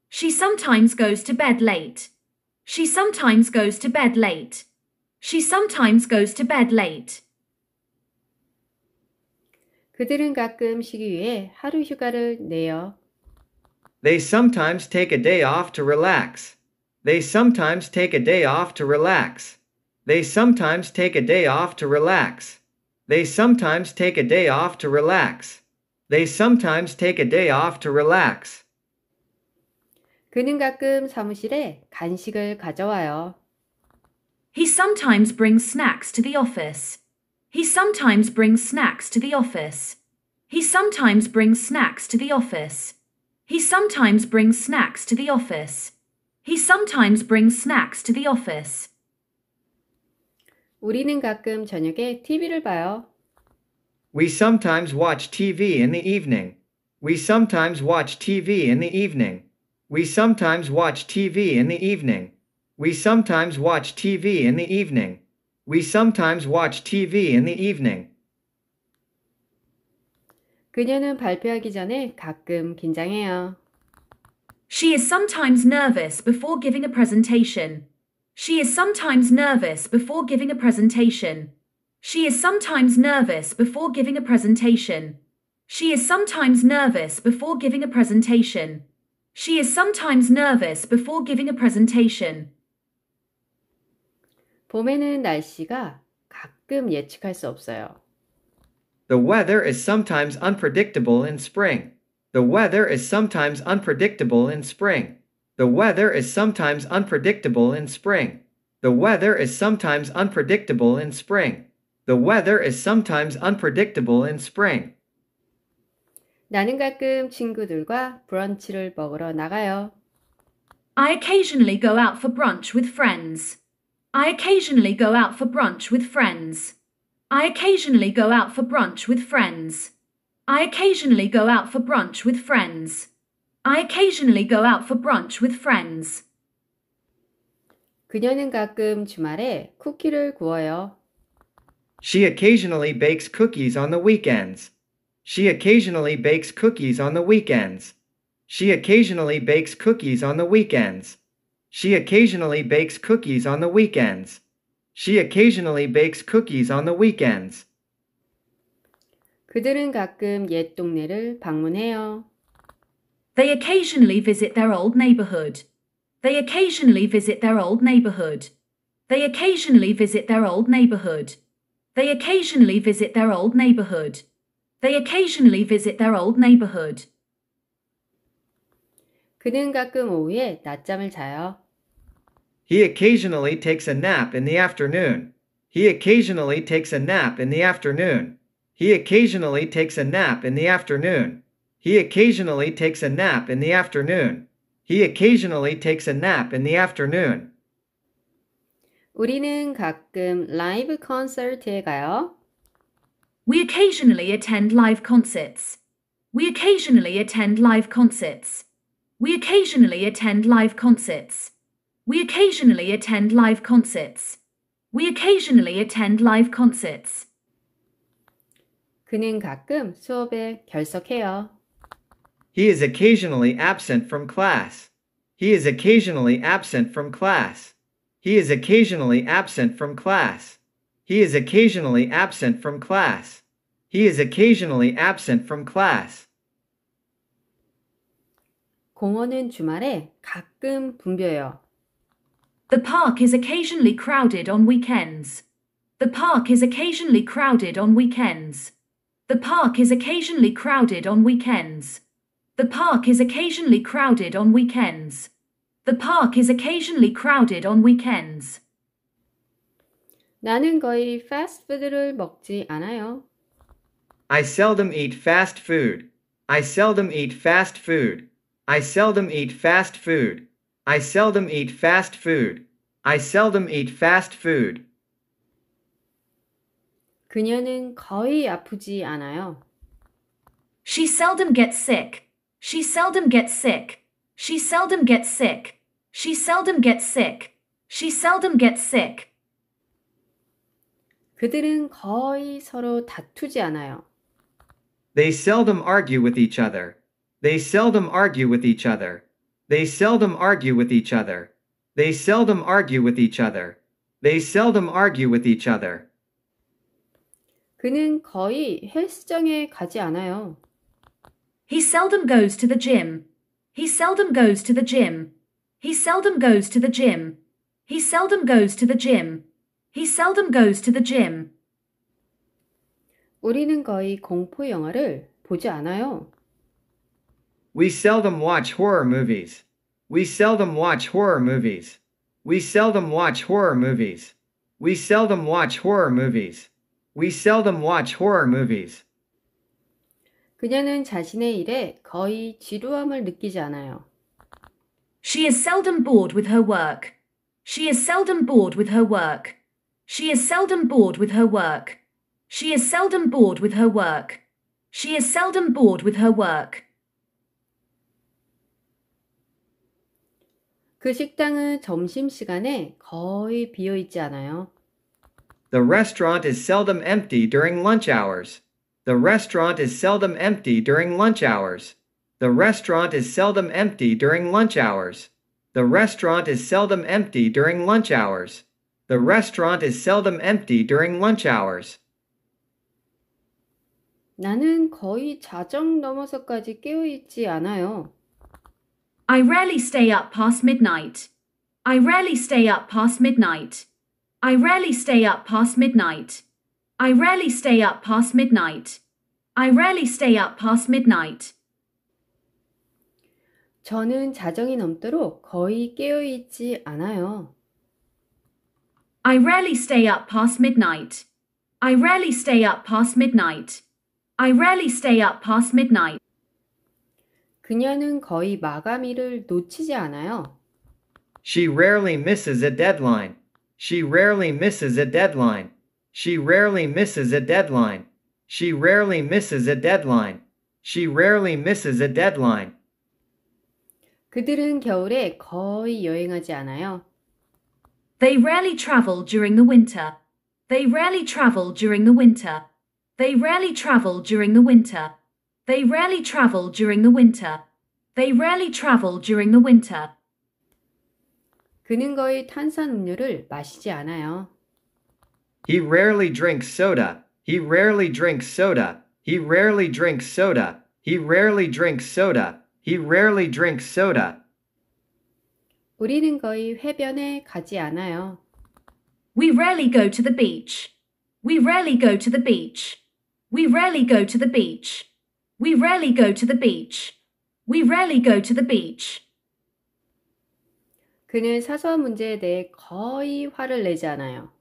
She sometimes goes to bed late. She sometimes goes to bed late. She sometimes goes to bed late. 그들은 가끔 쉬기 위해 하루 휴가를 내요. They sometimes take a day off to relax. They sometimes take a day off to relax. They sometimes take a day off to relax. They sometimes take a day off to relax. They sometimes take a day off to relax. 그는 가끔 사무실에 간식을 가져와요. He sometimes brings snacks to the office. He sometimes brings snacks to the office. He sometimes brings snacks to the office. He sometimes brings snacks to the office. He sometimes brings snacks to the office. 우리는 가끔 저녁에 TV를 봐요. We sometimes watch TV in the evening. We sometimes watch TV in the evening. We sometimes watch TV in the evening. We sometimes watch TV in the evening. We sometimes watch TV in the evening. 그녀는 발표하기 전에 가끔 긴장해요. She is sometimes nervous before giving a presentation. She is sometimes nervous before giving a presentation. She is sometimes nervous before giving a presentation. She is sometimes nervous before giving a presentation. She is sometimes nervous before giving a presentation. 봄에는 날씨가 가끔 예측할 수 없어요. The weather is sometimes unpredictable in spring. The weather is sometimes unpredictable in spring. The weather is sometimes unpredictable in spring. The weather is sometimes unpredictable in spring. The weather is sometimes unpredictable in spring. 나는 가끔 친구들과 브런치를 먹으러 나가요. I occasionally go out for brunch with friends. I occasionally go out for brunch with friends. I occasionally go out for brunch with friends. I occasionally go out for brunch with friends. I occasionally go out for brunch with friends. 그녀는 가끔 주말에 쿠키를 구워요. She occasionally bakes cookies on the weekends. She occasionally bakes cookies on the weekends. She occasionally bakes cookies on the weekends. She occasionally bakes cookies on the weekends. She occasionally bakes cookies on the weekends. 그들은 가끔 옛 동네를 방문해요. They occasionally visit their old neighborhood. They occasionally visit their old neighborhood. They occasionally visit their old neighborhood. They occasionally visit their old neighborhood. They occasionally visit their old neighborhood. 그는 가끔 오후에 낮잠을 자요. He occasionally takes a nap in the afternoon. He occasionally takes a nap in the afternoon. He occasionally takes a nap in the afternoon. He occasionally takes a nap in the afternoon. He occasionally takes a nap in the afternoon. 우리는 가끔 라이브 콘서트에 가요. We occasionally attend live concerts. We occasionally attend live concerts. We occasionally attend live concerts. We occasionally attend live concerts. We occasionally attend live concerts. 그는 가끔 수업에 결석해요. He is occasionally absent from class. He is occasionally absent from class. He is occasionally absent from class. He is occasionally absent from class. He is occasionally absent from class. 공원은 주말에 가끔 붐벼요. The park is occasionally crowded on weekends. The park is occasionally crowded on weekends. The park is occasionally crowded on weekends. The park is occasionally crowded on weekends. The park is occasionally crowded on weekends. 나는 거의 패스트푸드를 먹지 않아요. I seldom eat fast food. I seldom eat fast food. I seldom eat fast food. I seldom eat fast food. I seldom eat fast food. 그녀는 거의 아프지 않아요. She seldom gets sick. She seldom gets sick. She seldom gets sick. She seldom gets sick. She seldom gets sick. 그들은 거의 서로 다투지 않아요. They seldom argue with each other. They seldom argue with each other. They seldom argue with each other. They seldom argue with each other. They seldom argue with each other. 그는 거의 헬스장에 가지 않아요. He seldom goes to the gym. He seldom goes to the gym. He seldom goes to the gym. He seldom goes to the gym. He seldom goes to the gym. 우리는 거의 공포 영화를 보지 않아요. We seldom watch horror movies. We seldom watch horror movies. We seldom watch horror movies. We seldom watch horror movies. We seldom watch horror movies. 그녀는 자신의 일에 거의 지루함을 느끼지 않아요. She is seldom bored with her work. She is seldom bored with her work. She is seldom bored with her work. She is seldom bored with her work. She is seldom bored with her work. 그 식당은 점심시간에 거의 비어 있지 않아요. The restaurant is seldom empty during lunch hours. The restaurant is seldom empty during lunch hours. The restaurant is seldom empty during lunch hours. The restaurant is seldom empty during lunch hours. The restaurant is seldom empty during lunch hours. 나는 거의 자정 넘어서까지 깨어 있지 않아요. I rarely stay up past midnight. I rarely stay up past midnight. I rarely stay up past midnight. I rarely stay up past midnight. I rarely stay up past midnight. 저는 자정이 넘도록 거의 깨어 있지 않아요. I rarely stay up past midnight. I rarely stay up past midnight. I rarely stay up past midnight. 그녀는 거의 마감일을 놓치지 않아요. She rarely misses a deadline. She rarely misses a deadline. She rarely misses a deadline. She rarely misses a deadline. She rarely misses a deadline. 그들은 겨울에 거의 여행하지 않아요. They rarely travel during the winter. They rarely travel during the winter. They rarely travel during the winter. They rarely travel during the winter. They rarely travel during the winter. 그는 거의 탄산음료를 마시지 않아요. He rarely drinks soda. He rarely drinks soda. He rarely drinks soda. He rarely drinks soda. He rarely drinks soda. 우리는 거의 해변에 가지 않아요. We rarely go to the beach. We rarely go to the beach. We rarely go to the beach. We rarely go to the beach. We rarely go to the beach. 그는 사소한 문제에 대해 거의 화를 내지 않아요.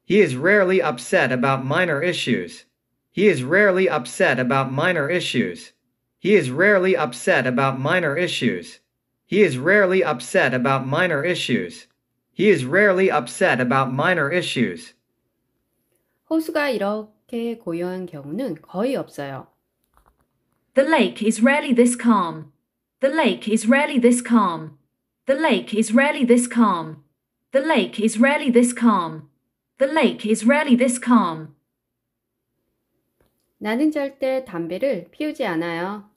He is rarely upset about minor issues. He is rarely upset about minor issues. He is rarely upset about minor issues. He is rarely upset about minor issues. He is rarely upset about minor issues. 호수가 이렇게 고요한 경우는 거의 없어요. The lake is rarely this calm. The lake is rarely this calm. The lake is rarely this calm. The lake is rarely this calm. The lake is rarely this calm. 나는 절대 담배를 피우지 않아요.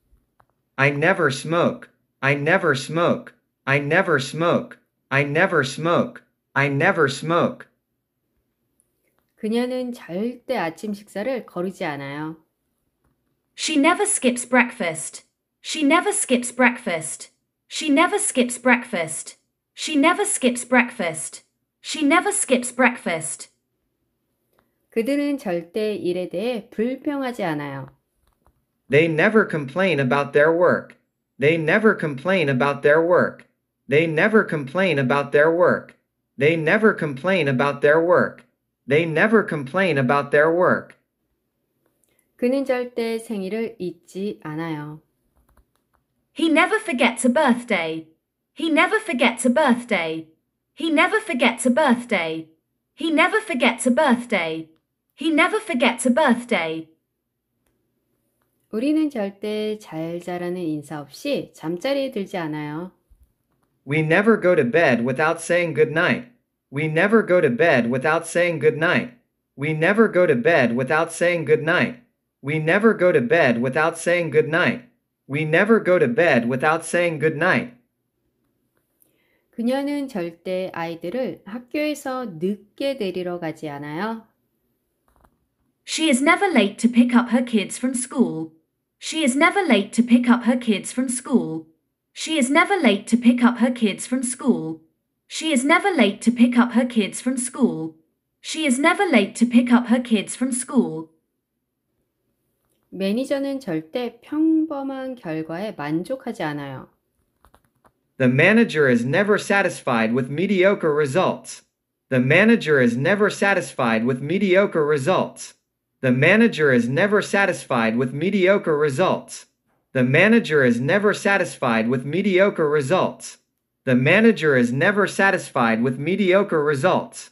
I never smoke. I never smoke. I never smoke. I never smoke. I never smoke. 그녀는 절대 아침 식사를 거르지 않아요. She never skips breakfast. She never skips breakfast. She never skips breakfast. She never skips breakfast. She never skips breakfast. 그들은 절대 일에 대해 불평하지 않아요. They never complain about their work. They never complain about their work. They never complain about their work. They never complain about their work. They never complain about their work. 그는 절대 생일을 잊지 않아요. He never forgets a birthday. He never forgets a birthday. He never forgets a birthday. He never forgets a birthday. He never forgets a birthday. 우리는 절대 잘 자라는 인사 없이 잠자리에 들지 않아요. We never go to bed without saying good night. We never go to bed without saying good night. We never go to bed without saying good night. We never go to bed without saying good night. We never go to bed without saying good night. 그녀는 절대 아이들을 학교에서 늦게 데리러 가지 않아요. She is never late to pick up her kids from school. She is never late to pick up her kids from school. She is never late to pick up her kids from school. She is never late to pick up her kids from school. She is never late to pick up her kids from school. 매니저는 절대 평범한 결과에 만족하지 않아요. The manager is never satisfied with mediocre results. The manager is never satisfied with mediocre results. The manager is never satisfied with mediocre results. The manager is never satisfied with mediocre results. The manager is never satisfied with mediocre results.